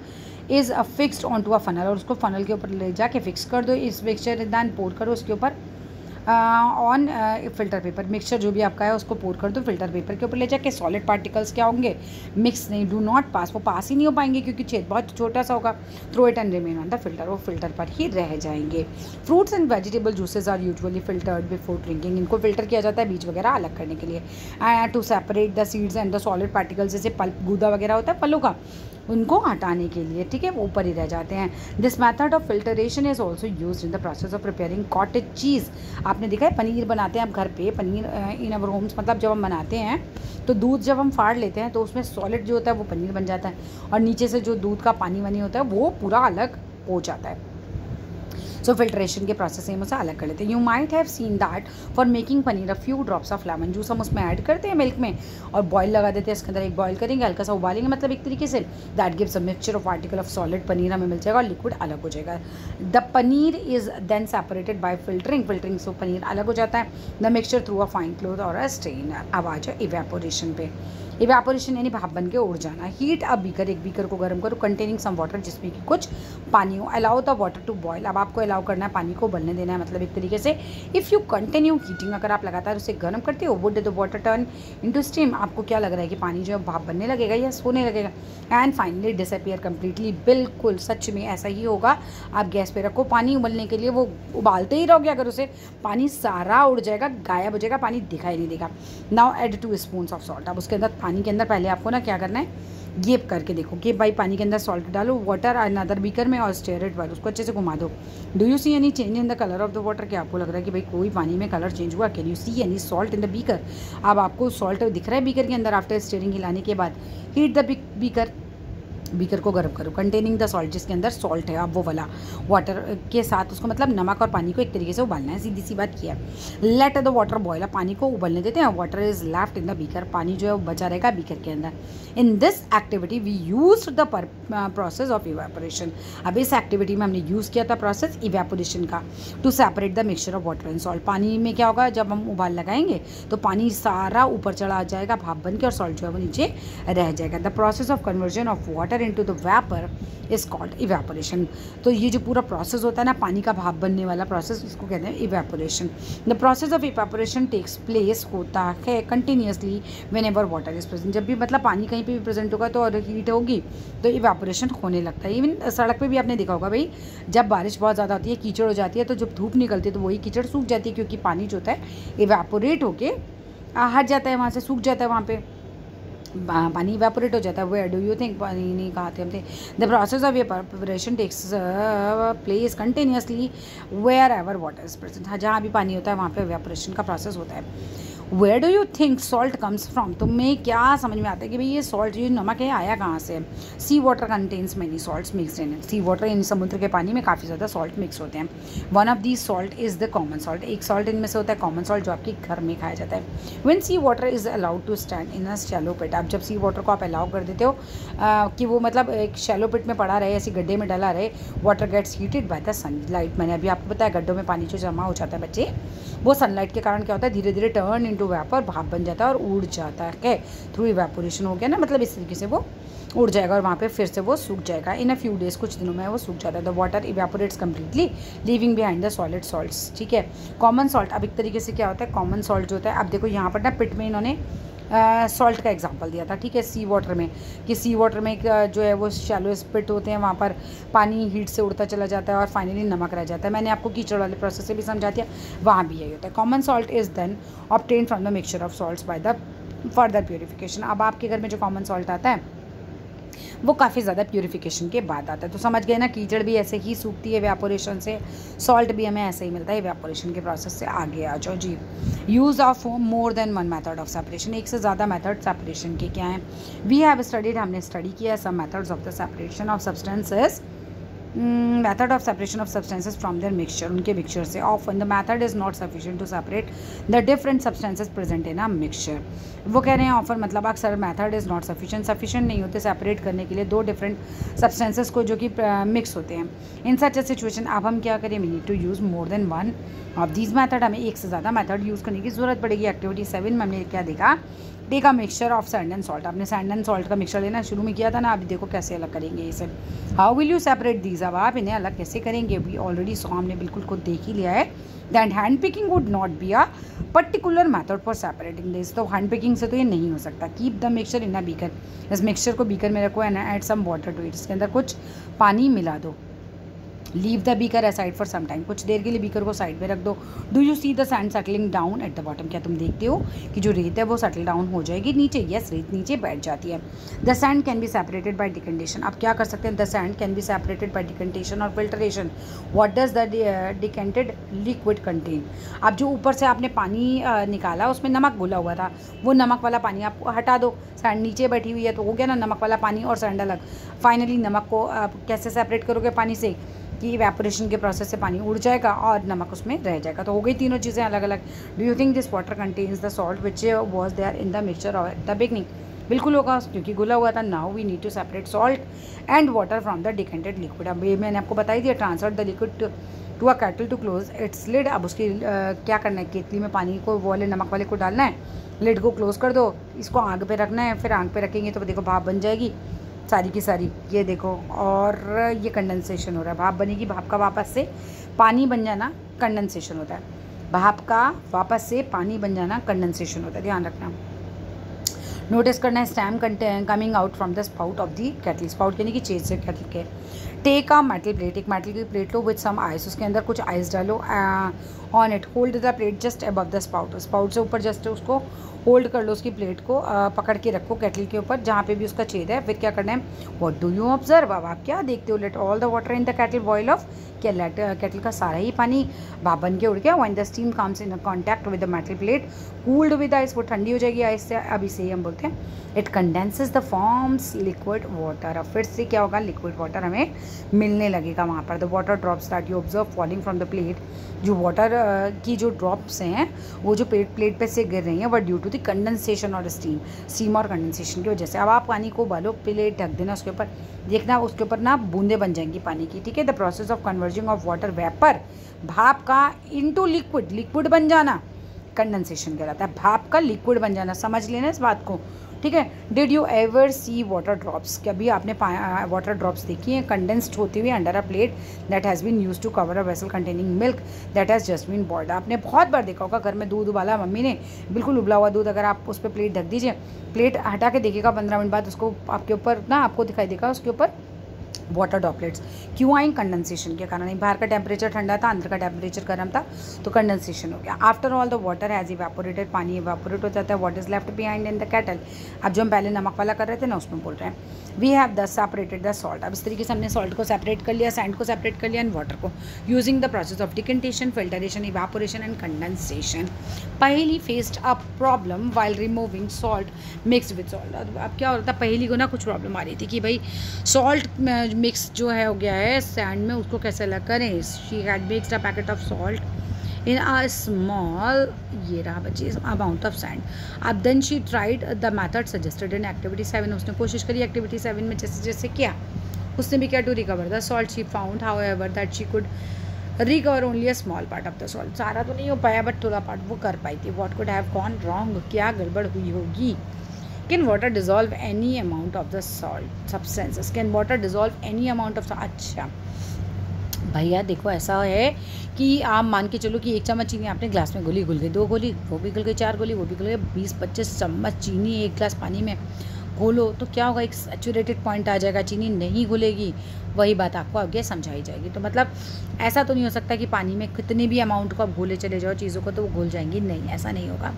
is fixed on to a funnel, और उसको फनल के ऊपर ले जाके फिक्स कर दो। इस मिक्सचर दान पोर करो उसके ऊपर ऑन फिल्टर पेपर। मिक्सचर जो भी आपका है उसको पोर कर दो फिल्टर पेपर के ऊपर ले जाके। सॉलिड पार्टिकल्स क्या होंगे? मिक्स नहीं, डू नॉट पास, वो पास ही नहीं हो पाएंगे क्योंकि छेद बहुत छोटा सा होगा। Through it and remain on the filter, वो फिल्टर पर ही रह जाएंगे। Fruits and vegetable juices are usually filtered before drinking. इनको फिल्टर किया जाता है बीज वगैरह अलग करने के लिए। To separate the seeds and the solid particles, जैसे पल्प गूदा वगैरह होता है फलों का, उनको हटाने के लिए, ठीक है, वो ऊपर ही रह जाते हैं। This method of filtration is also use in the process of preparing cottage चीज़। आपने देखा है पनीर बनाते हैं आप घर पे, पनीर इन अवर होम्स, मतलब जब हम बनाते हैं तो दूध जब हम फाड़ लेते हैं तो उसमें सॉलिड जो होता है वो पनीर बन जाता है, और नीचे से जो दूध का पानी वानी होता है वो पूरा अलग हो जाता है। सो फिल्ट्रेशन के प्रोसेस से हम उसे अलग कर लेते हैं। You might have seen that for making paneer a few drops of lemon juice हम उसमें ऐड करते हैं मिल्क में और बॉयल लगा देते हैं। इसके अंदर एक बॉयल करेंगे, हल्का सा उबालेंगे, मतलब एक तरीके से that gives a mixture of article of solid. Paneer हमें मिल जाएगा और लिक्विड अलग हो जाएगा। The paneer is then separated by filtering. Filtering से पनीर अलग हो जाता है। The mixture through a fine cloth और अ स्ट्रेनर। अब आ जाओ इवेपोरेशन पे। इवेपोरेशन यानी भाप बन के उड़ जाना। हीट अ बीकर, एक बीकर को गर्म करो, कंटेनिंग सम वाटर, जिसमें कि कुछ पानी हो। Allow the water to boil, अब आपको अलाउ करना है पानी को उबलने देना है, मतलब एक तरीके से। इफ़ यू कंटिन्यू हीटिंग, अगर आप लगातार उसे गर्म करते हो, would the water turn into steam, आपको क्या लग रहा है कि पानी जो है भाप बनने लगेगा या सोने लगेगा। एंड फाइनली डिसअपियर कम्प्लीटली, बिल्कुल सच में ऐसा ही होगा। आप गैस पे रखो पानी उबलने के लिए, वो उबालते ही रहोगे, अगर उसे पानी सारा उड़ जाएगा, गायब हो जाएगा, पानी दिखाई नहीं देगा। Now add 2 spoon of salt. अब उसके अंदर पानी के अंदर पहले आपको ना क्या करना है, ये करके देखो कि भाई पानी के अंदर सॉल्ट डालो, वाटर अनदर बीकर में और स्टेयर इट वेल, उसको अच्छे से घुमा दो। Do you see any change in the colour of the water? क्या आपको लग रहा है कि भाई कोई पानी में कलर चेंज हुआ? Can you see any salt in the beaker? अब आपको सॉल्ट दिख रहा है बीकर के अंदर आफ्टर स्टेयरिंग हिलाने के बाद। हीट द बीकर, बीकर को गर्म करो, कंटेनिंग द सॉल्ट, जिसके अंदर सॉल्ट है, अब वो वाला वाटर के साथ उसको, मतलब नमक और पानी को एक तरीके से उबालना है, सीधी सी बात किया है। लेट द वाटर बॉयल, अब पानी को उबलने देते हैं। Water is left in the beaker, पानी जो है वो बचा रहेगा बीकर के अंदर। In this activity we use the process of evaporation. अब इस एक्टिविटी में हमने यूज़ किया था प्रोसेस इवेपोरेशन का, to separate the mixture of water and salt. पानी में क्या होगा, जब हम उबाल लगाएंगे तो पानी सारा ऊपर चला जाएगा भाप बन के, और सॉल्ट जो है वो नीचे रह जाएगा। The process of conversion of water water into the vapour is called evaporation. तो ये जो पूरा प्रोसेस होता है ना पानी का भाप बनने वाला प्रोसेस, इसको कहते हैं evaporation. The process of evaporation takes place होता है continuously when ever water is present. जब भी मतलब पानी कहीं पे भी प्रेजेंट होगा तो और हीट होगी तो इवेपोरेशन होने लगता है। इवन सड़क पे भी आपने देखा होगा भाई, जब बारिश बहुत ज़्यादा होती है कीचड़ हो जाती है तो जब धूप निकलती है तो वही कीचड़ सूख जाती है, क्योंकि पानी जो होता है इवेपोरेट होके हट जाता है, वहाँ से सूख जाता है, वहाँ पे पानी इवेपोरेट हो जाता है। वेयर डू यू थिंक, पानी नहीं कहते हम थे। The process of evaporation takes place continuously where ever water is present. हाँ, जहाँ भी पानी होता है वहाँ पे इवेपोरेशन का प्रोसेस होता है। Where do you think salt comes from, तो मैं क्या समझ में आता है कि भाई ये सॉल्ट, ये नमक है, आया कहाँ से? Sea water contains many salts mixed in it. Sea water, इन समुद्र के पानी में काफ़ी ज़्यादा सॉल्ट मिक्स होते हैं। One of these salt is the common salt. एक सॉल्ट इनमें से होता है कॉमन सॉल्ट, जो आपके घर में खाया जाता है। When sea water is allowed to stand in a shallow pit, आप जब सी वाटर को आप अलाउ कर देते हो कि वो मतलब एक शैलो पिट में पड़ा रहे, ऐसी गड्ढे में डला रहे, water gets heated by the sunlight. मैंने अभी आपको बताया गड्ढों में पानी जो जमा हो जाता है बच्चे, वो सनलाइट के कारण क्या होता है, धीरे धीरे टर्न इनटू वेपर, भाप बन जाता है और उड़ जाता है। थ्रू इवेपोरेशन हो गया ना, मतलब इस तरीके से वो उड़ जाएगा और वहाँ पे फिर से वो सूख जाएगा। इन अ फ्यू डेज, कुछ दिनों में वो सूख जाता है। The water evaporates completely leaving behind the solid salts. ठीक है। कॉमन सॉल्ट, अब एक तरीके से क्या होता है, कॉमन सॉल्ट जो होता है, अब देखो यहाँ पर ना पिट में इन्होंने सॉल्ट का एग्जांपल दिया था। ठीक है, सी वाटर में, कि सी वाटर में जो है वो शैलो स्पिट होते हैं, वहाँ पर पानी हीट से उड़ता चला जाता है और फाइनली नमक रह जाता है। मैंने आपको कीचड़ वाले प्रोसेस से भी समझा दिया, वहाँ भी यही होता है। Common salt is then obtain from the mixture of salts by the further purification. अब आपके घर में जो कॉमन सॉल्ट आता है वो काफ़ी ज़्यादा प्योरीफिकेशन के बाद आता है। तो समझ गए ना, कीचड़ भी ऐसे ही सूखती है इवेपोरेशन से, सॉल्ट भी हमें ऐसे ही मिलता है इवेपोरेशन के प्रोसेस से। आगे आ जाओ जी। Use of more than one method of separation, एक से ज़्यादा मेथड सेपरेशन के क्या हैं? वी हैव स्टडीड, हमने स्टडी किया है some methods of the separation of substances, method of separation of substances from their mixture, उनके मिक्सचर से। often the method is not sufficient to separate the different substances present in a mixture। वो कह रहे हैं ऑफर मतलब अक्सर मेथड इज़ नॉट सफिशिएंट नहीं होते सेपरेट करने के लिए दो डिफरेंट सब्सटेंसेस को जो कि मिक्स होते हैं। इन सच ए सिचुएशन अब हम क्या करें, we need to use more than one of these method, हमें एक से ज़्यादा मेथड यूज़ करने की ज़रूरत पड़ेगी। एक्टिविटी 7 में हमने क्या देखा, take a mixture of sand and salt. आपने सैंड एंड सॉल्ट का मिक्सचर लेना शुरू में किया था ना, अभी देखो कैसे अलग करेंगे इसे। How will you separate these, अब आप इन्हें अलग कैसे करेंगे? वी ऑलरेडी सॉ, हमने बिल्कुल खुद देख ही लिया है। That hand picking would not be a particular method for separating this, तो हैंड पिकिंग से तो ये नहीं हो सकता। Keep the mixture in a beaker, इस मिक्सचर को बीकर में रखो and add some water to it, इसके अंदर कुछ पानी मिला दो। Leave the beaker aside for some time, कुछ देर के लिए बीकर को साइड में रख दो। Do you see the sand settling down eight the bottom, क्या तुम देखते हो कि जो रेत है वो सेटल डाउन हो जाएगी नीचे? यस, रेत नीचे बैठ जाती है। The sand can be separated by decantation, अब क्या कर सकते हैं, the sand can be separated by decantation और filtration. What does the decanted liquid contain, अब जो ऊपर से आपने पानी निकाला उसमें नमक घुला हुआ था, वो नमक वाला पानी आप हटा दो, सैंड नीचे बैठी हुई है तो हो गया ना नमक वाला पानी और सैंड अलग। फाइनली नमक को आप कैसे सेपरेट करोगे पानी से, कि इवेपोरेशन के प्रोसेस से पानी उड़ जाएगा और नमक उसमें रह जाएगा, तो हो गई तीनों चीज़ें अलग अलग। Do you think this water contains the salt which was there in the mixture at the beginning, बिल्कुल होगा क्योंकि घुला हुआ था। Now we need to separate salt and water from the decanted liquid, अब ये मैंने आपको बताई दिया, transfer the liquid to a kettle to close its lid. अब उसकी क्या करना है, केतली में पानी को वो वाले नमक वाले को डालना है, लिड को क्लोज कर दो, इसको आग पे रखना है, फिर आग पे रखेंगे तो देखो भाप बन जाएगी सारी की सारी, ये देखो, और ये कंडेंसेशन हो रहा है, भाप बनेगी। भाप का वापस से पानी बन जाना कंडेंसेशन होता है, भाप का वापस से पानी बन जाना कंडेंसेशन होता है, ध्यान रखना। नोटिस करना है steam coming out from the spout of the kettle, spout यानी कि छेद से केटल के। टेक अ मेटल प्लेट, एक मेटल की प्लेट लो विद सम आइस, उसके अंदर कुछ आइस डालो। On it hold the plate just above the spout, spout से ऊपर जस्ट उसको होल्ड कर लो, उसकी प्लेट को पकड़ के रखो केटल के ऊपर जहाँ पे भी उसका छेद है। फिर क्या करना है, व्हाट डू यू ऑब्जर्व, अब आप क्या देखते हो, let all the water in the kettle boil off, क्या केटल का सारा ही पानी भाप बन के उड़ गया। When the steam comes in contact with the metal plate cooled with ice, वो ठंडी हो जाएगी आइस से। अब इसे हम बोलते हैं it condenses the forms liquid water, अब फिर से क्या होगा, लिक्विड वाटर हमें मिलने लगेगा वहाँ पर। The water drops that you observe falling from the plate, जो वाटर की जो ड्रॉप्स हैं वो जो प्लेट पे से गिर रही हैं वह ड्यू टू द कंडेंसेशन और स्टीम और कंडेंसेशन की वजह से। अब आप पानी को उबालो, प्लेट ढक देना, उसके ऊपर देखना उसके ऊपर ना बूंदे बन जाएंगी पानी की, ठीक है। The process of converging of water vapour, भाप का, इनटू लिक्विड, लिक्विड बन जाना, कंडेंसेशन कहलाता है, भाप का लिक्विड बन जाना, समझ लेना इस बात को, ठीक है। Did you ever see water drops, कभी आपने वाटर ड्रॉप्स देखी हैं कंडेंस्ड होती हुई under a plate that has been use to cover a vessel containing milk that has just been boiled. आपने बहुत बार देखा होगा घर में दूध उबाला मम्मी ने, बिल्कुल उबला हुआ दूध, अगर आप उस पर प्लेट ढक दीजिए, प्लेट हटा के देखिएगा 15 मिनट बाद उसको आपके ऊपर ना आपको दिखाई देगा उसके ऊपर वाटर ड्रॉपलेट्स। क्यों आई? कंडेंसेशन के कारण। नहीं, बाहर का टेम्परेचर ठंडा था, अंदर का टेम्परेचर गर्म था, तो कंडेंसेशन हो गया। After all the water has evaporated, पानी इवेपोरेट हो जाता है। What is left behind in the kettle. अब जो हम पहले नमक वाला कर रहे थे ना उसमें बोल रहे हैं वी हैव दस सेपरेटेड द सॉल्ट। अब इस तरीके से हमने सॉल्ट को सेपरेट कर लिया, सैंड को सेपरेट कर लिया एंड वाटर को, using the process of decantation, filtration, evaporation and condensation. Paheli faced a problem while removing salt mixed with salt. अब क्या हो रहा था, पहली को ना कुछ प्रॉब्लम आ रही थी कि भाई सॉल्ट मिक्स जो है हो गया है सैंड में, उसको कैसे अलग करें। She had mixed a packet of salt in a small, ये रहा बच्चे, अमाउंट ऑफ सैंड। अब then she tried the method suggested in activity 7। उसने कोशिश करी एक्टिविटी 7 में जैसे जैसे किया उसने भी क्या to recover the salt. She found however that she could recover only a small part of the salt. सारा तो नहीं हो पाया बट थोड़ा पार्ट वो कर पाई थी। What could have gone wrong, क्या गड़बड़ हुई होगी। Can water dissolve any amount of the salt substances, can water dissolve any amount of. अच्छा भैया देखो ऐसा है कि आप मान के चलो कि 1 चम्मच चीनी आपने ग्लास में घुल गई, 2 गोली, वो भी घुल गई, 4 गोली, वो भी घुल गई, 20-25 चम्मच चीनी 1 गिलास पानी में घोलो तो क्या होगा, एक सैचुरेटेड पॉइंट आ जाएगा, चीनी नहीं घुलेगी। वही बात आपको आगे समझाई जाएगी। तो मतलब ऐसा तो नहीं हो सकता कि पानी में कितने भी अमाउंट को आप घोले चले जाओ चीज़ों को तो वो घुल जाएंगी, नहीं, ऐसा नहीं होगा।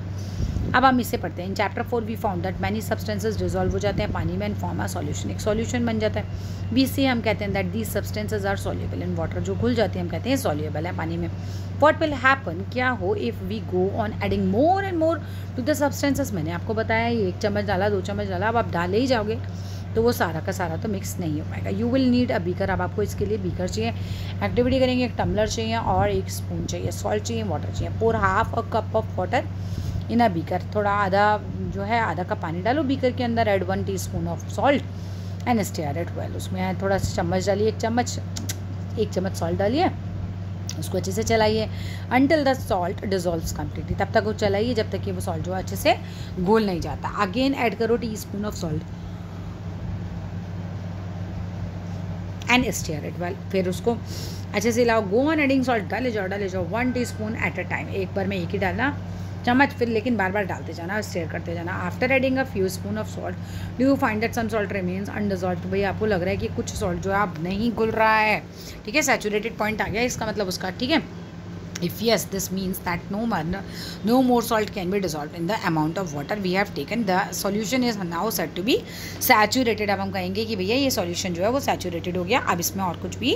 अब हम इससे पढ़ते हैं। In chapter 4 we found that many substances dissolve हो जाते हैं पानी में एंड फॉर्म अ सॉल्यूशन, एक सॉल्यूशन बन जाता है। वी से हम कहते हैं that these substances are soluble in water, जो घुल जाते हैं हम कहते हैं सॉल्युबल है पानी में। व्हाट विल हैपन, क्या हो if we go on adding more and more to the substances. मैंने आपको बताया 1 चम्मच डाला, 2 चम्मच डाला, अब आप डाले ही जाओगे तो वो सारा का सारा तो मिक्स नहीं हो पाएगा। You will need a beaker, अब आपको इसके लिए बीकर चाहिए। एक्टिविटी करेंगे, एक टम्बलर चाहिए और 1 स्पून चाहिए, सॉल्ट चाहिए, वाटर चाहिए। Pour half a cup of water in a beaker, थोड़ा आधा जो है आधा कप पानी डालो बीकर के अंदर। Add 1 teaspoon of salt and stir it well. उसमें थोड़ा सा चम्मच डालिए, 1 चम्मच सॉल्ट डालिए, उसको अच्छे से चलाइए until the salt dissolves completely, तब तक वो चलाइए जब तक कि वो सॉल्ट जो अच्छे से घोल नहीं जाता। अगेन ऐड करो teaspoon of salt and stir it well, फिर उसको अच्छे से लाओ। गो ऑन एडिंग सॉल्ट, डाले जाओ 1 टीस्पून एट अ टाइम, एक बार में एक ही डालना चम्मच, फिर लेकिन बार बार डालते जाना, स्टेयर करते जाना। After adding a few spoon of salt do you find that some salt remains undissolved, तो भाई आपको लग रहा है कि कुछ सॉल्ट जो है आप नहीं घुल रहा है, ठीक है, सैचुरेटेड पॉइंट आ गया इसका मतलब उसका, ठीक है। If yes, this means that no more salt can be dissolved in the amount of water we have taken. The solution is now said to be saturated. अब हम कहेंगे कि भैया ये solution जो है वो saturated हो गया, अब इसमें और कुछ भी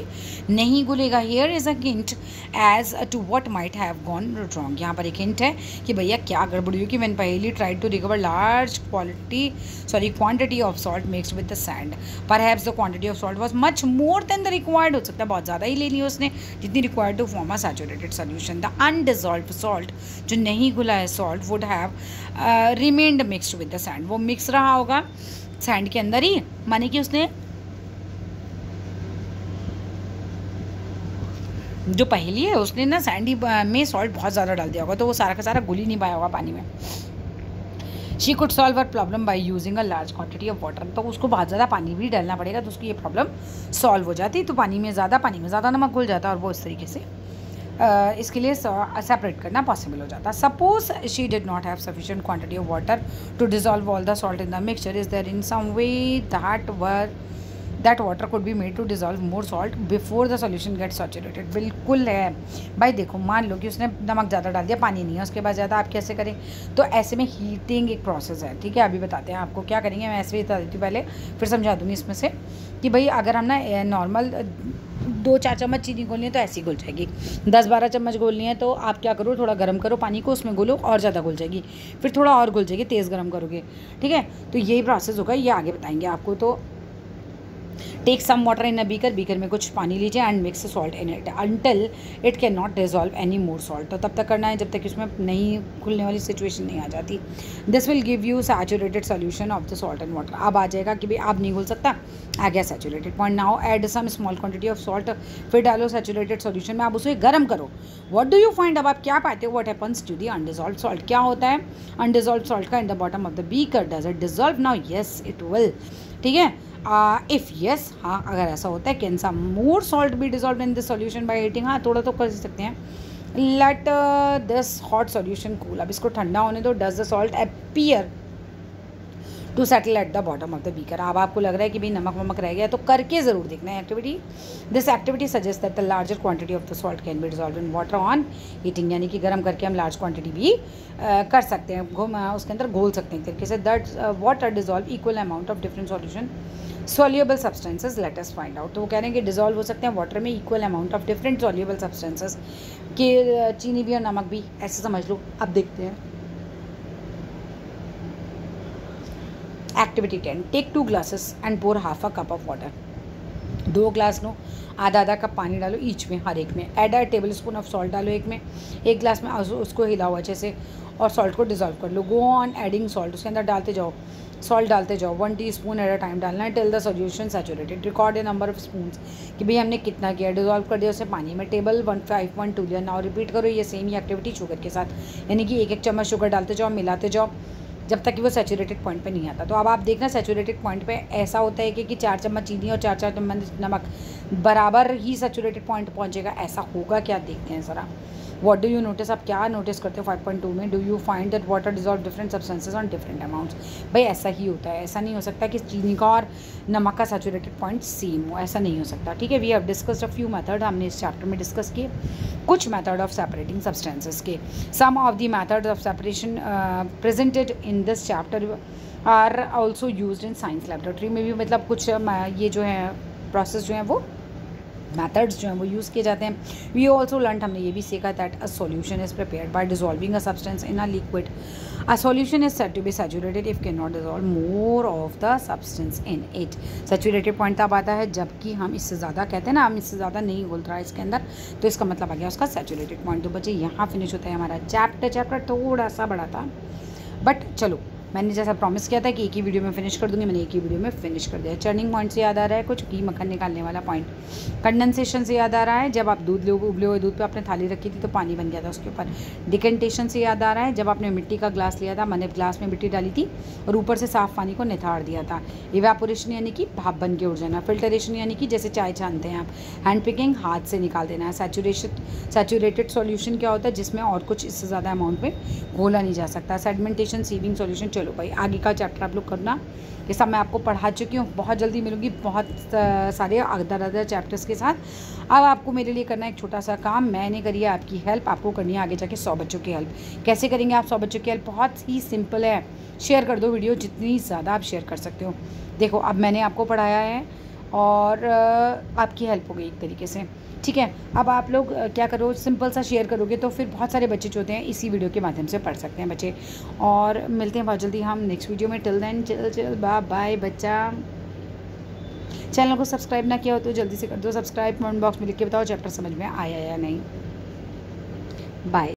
नहीं घुलेगा। Here is a hint as to what might have gone wrong. यहाँ पर एक hint है कि भैया क्या गड़बड़ी हुई कि when पहली tried to recover large quantity of salt mixed with the sand. Perhaps the quantity of salt was much more than the required. हो सकता है बहुत ज़्यादा ही ले लिया उसने जितनी required to form a saturated solution. The undissolved salt, जो नहीं घुला है salt, would have remained mixed with the sand. वो मिक्स रहा होगा सैंड के अंदर ही, माने कि उसने जो पहली है उसने ना सैंडी में सॉल्ट बहुत ज़्यादा डाल दिया होगा तो वो सारा का सारा घुल ही नहीं पाया होगा पानी में। She could solve her problem by using a large quantity of water, तो उसको बहुत ज़्यादा पानी भी डालना पड़ेगा तो उसकी ये प्रॉब्लम सॉल्व हो जाती। तो पानी में ज़्यादा नमक घुल जाता और वो इस तरीके से इसके लिए सेपरेट करना पॉसिबल हो जाता। Suppose she did not have sufficient quantity of water to dissolve all the salt in the mixture, is there in some way that water could be made to dissolve more salt before the solution get saturated. बिल्कुल है भाई, देखो मान लो कि उसने नमक ज़्यादा डाल दिया, पानी नहीं है उसके बाद ज़्यादा, आप कैसे करें, तो ऐसे में हीटिंग एक प्रोसेस है, ठीक है, अभी बताते हैं आपको क्या करेंगे। मैं ऐसे ही बता देती हूँ पहले, फिर समझा दूँगी इसमें से कि भाई अगर हम ना नॉर्मल 2-4 चम्मच चीनी घोलनी है तो ऐसी घुल जाएगी, 10-12 चम्मच घोलनी है तो आप क्या करो, थोड़ा गर्म करो पानी को, उसमें घोलो और ज़्यादा घुल जाएगी, फिर थोड़ा और घुल जाएगी, तेज़ गर्म करोगे, ठीक है। तो यही प्रोसेस होगा, ये आगे बताएंगे आपको। तो take some water in a beaker में कुछ पानी लीजिए and mix salt in it until it can not dissolve any more salt. तो तब तक करना है जब तक इसमें नहीं खुलने वाली सिचुएशन नहीं आ जाती। This will give you saturated solution of the salt and water. अब आ जाएगा कि भाई अब नहीं घुल सकता, आ गया saturated point. Now add some small quantity of salt, फिर डालो सैचुरेटेड सोल्यूशन में, आप उसे गर्म करो। व्हाट डू यू फाइंड, अब आप क्या पाते हो, what happens to the undissolved salt, क्या होता है अनडिजॉल्व्ड सॉल्ट का in the bottom of the beaker, does it dissolve now, yes it will. ठीक है, इफ़ येस, हाँ अगर ऐसा होता है, can some more salt be dissolve in this solution by heating, हाँ थोड़ा तो कर सकते हैं। Let this hot solution cool, अब इसको ठंडा होने दो। Does the salt appear to settle at the bottom of the beaker, अब आपको लग रहा है कि भाई नमक वमक रह गया, तो करके ज़रूर देखना है activity. This activity suggest that the larger quantity of the salt can be dissolve in water on heating, यानी कि गर्म करके हम लार्ज क्वांटिटी भी कर सकते हैं, उसके अंदर घोल सकते हैं तरीके से। That water dissolve equal amount of different solution soluble substances, let us find out. तो वो कह रहे हैं कि डिजॉल्व हो सकते हैं वाटर में equal amount of different soluble substances, कि चीनी भी और नमक भी, ऐसे समझ लो। अब देखते हैं activity 10, take 2 glasses and pour half a cup of water, 2 glass लो, आधा आधा कप पानी डालो ईच में, हर एक में। Add a table spoon of salt डालो एक में, एक ग्लास में उसको हिलाओ अच्छे से और सॉल्ट को डिजॉल्व कर लो। गो ऑन एडिंग सॉल्ट, उसके अंदर डालते जाओ, सॉल्ट डालते जाओ, 1 टीस्पून एट अ टाइम डालना है till the solution saturated. Record a number of spoons, कि भाई हमने कितना किया, डिजॉल्व कर दिया उसे पानी में। टेबल 151 लिया। नाउ रिपीट करो ये सेम ही एक्टिविटी शुगर के साथ, यानी कि 1-1 चम्मच शुगर डालते जाओ, मिलाते जाओ जब तक कि वो सैचुरेटेड पॉइंट पे नहीं आता। तो अब आप देखना सैचुरेटेड पॉइंट पे ऐसा होता है कि 4 चम्मच चीनी और 4 चम्मच नमक बराबर ही सैचुरेटेड पॉइंट पहुंचेगा, ऐसा होगा क्या, देखते हैं ज़रा। व्हाट डू यू नोटिस, आप क्या नोटिस करते हो 5.2 में, do you find that water dissolve different substances on different amounts. भाई ऐसा ही होता है, ऐसा नहीं हो सकता कि चीनी का और नमक का सैचुरेटेड पॉइंट सेम हो, ऐसा नहीं हो सकता। ठीक है, we have discussed a few method, हमने इस चैप्टर में डिस्कस किए कुछ मेथड ऑफ सेपरेटिंग सब्सटेंसेज के। Some of the methods of separation presented in this chapter are also used in science laboratory में भी, मतलब कुछ ये जो है प्रोसेस जो है वो मेथड्स जो हैं वो यूज़ किए जाते हैं। वी ऑल्सो लर्न, हमने ये भी सीखा that a solution is prepared by dissolving a substance in a liquid. A solution is said to be saturated if can not dissolve more of the substance in it. Saturated point तब आता है जबकि हम इससे ज़्यादा, कहते हैं ना हम इससे ज़्यादा नहीं घुल रहा है इसके अंदर, तो इसका मतलब आ गया उसका सैचुरेटेड पॉइंट। तो बच्चे यहाँ फिनिश होता है हमारा चैप्टर थोड़ा सा बड़ा था, बट चलो मैंने जैसा प्रॉमिस किया था कि एक ही वीडियो में फिनिश कर दूंगी, मैंने एक ही वीडियो में फिनिश कर दिया। चर्निंग पॉइंट से याद आ रहा है कुछ, घी मक्खन निकालने वाला पॉइंट। कंडेंसेशन से याद आ रहा है, जब आप दूध उबले हुए दूध पे आपने थाली रखी थी तो पानी बन गया था उसके ऊपर। डिकेंटेशन से याद आ रहा है, जब आपने मिट्टी का ग्लास लिया था, मैंने ग्लास में मिट्टी डाली थी और ऊपर से साफ पानी को निथाड़ दिया था। इवेपोरेशन यानी कि भाप बन के उड़ जाना। फिल्टरेशन यानी कि जैसे चाय छानते हैं आप। हैंड पिकिंग, हाथ से निकाल देना है। सैचुरेटेड सॉल्यूशन क्या होता है, जिसमें और कुछ इससे ज़्यादा अमाउंट में घोला नहीं जा सकता। Sedimentation, sieving solution. चलो भाई आगे का चैप्टर आप लोग करना, ये सब मैं आपको पढ़ा चुकी हूँ। बहुत जल्दी मिलूंगी बहुत सारे अदर चैप्टर्स के साथ। अब आपको मेरे लिए करना है एक छोटा सा काम, मैंने करी है आपकी हेल्प, आपको करनी है आगे जाके 100 बच्चों की हेल्प। कैसे करेंगे आप 100 बच्चों की हेल्प, बहुत ही सिंपल है। शेयर कर दो वीडियो, जितनी ज़्यादा आप शेयर कर सकते हो। देखो अब मैंने आपको पढ़ाया है और आपकी हेल्प हो गई एक तरीके से, ठीक है। अब आप लोग क्या करो, सिंपल सा शेयर करोगे तो फिर बहुत सारे बच्चे जो होते हैं इसी वीडियो के माध्यम से पढ़ सकते हैं बच्चे। और मिलते हैं बहुत जल्दी हम नेक्स्ट वीडियो में। टिल देन चल बाय बच्चा। चैनल को सब्सक्राइब ना किया हो तो जल्दी से कर दो सब्सक्राइब। कमेंट बॉक्स में लिख के बताओ चैप्टर समझ में आया या नहीं। बाय।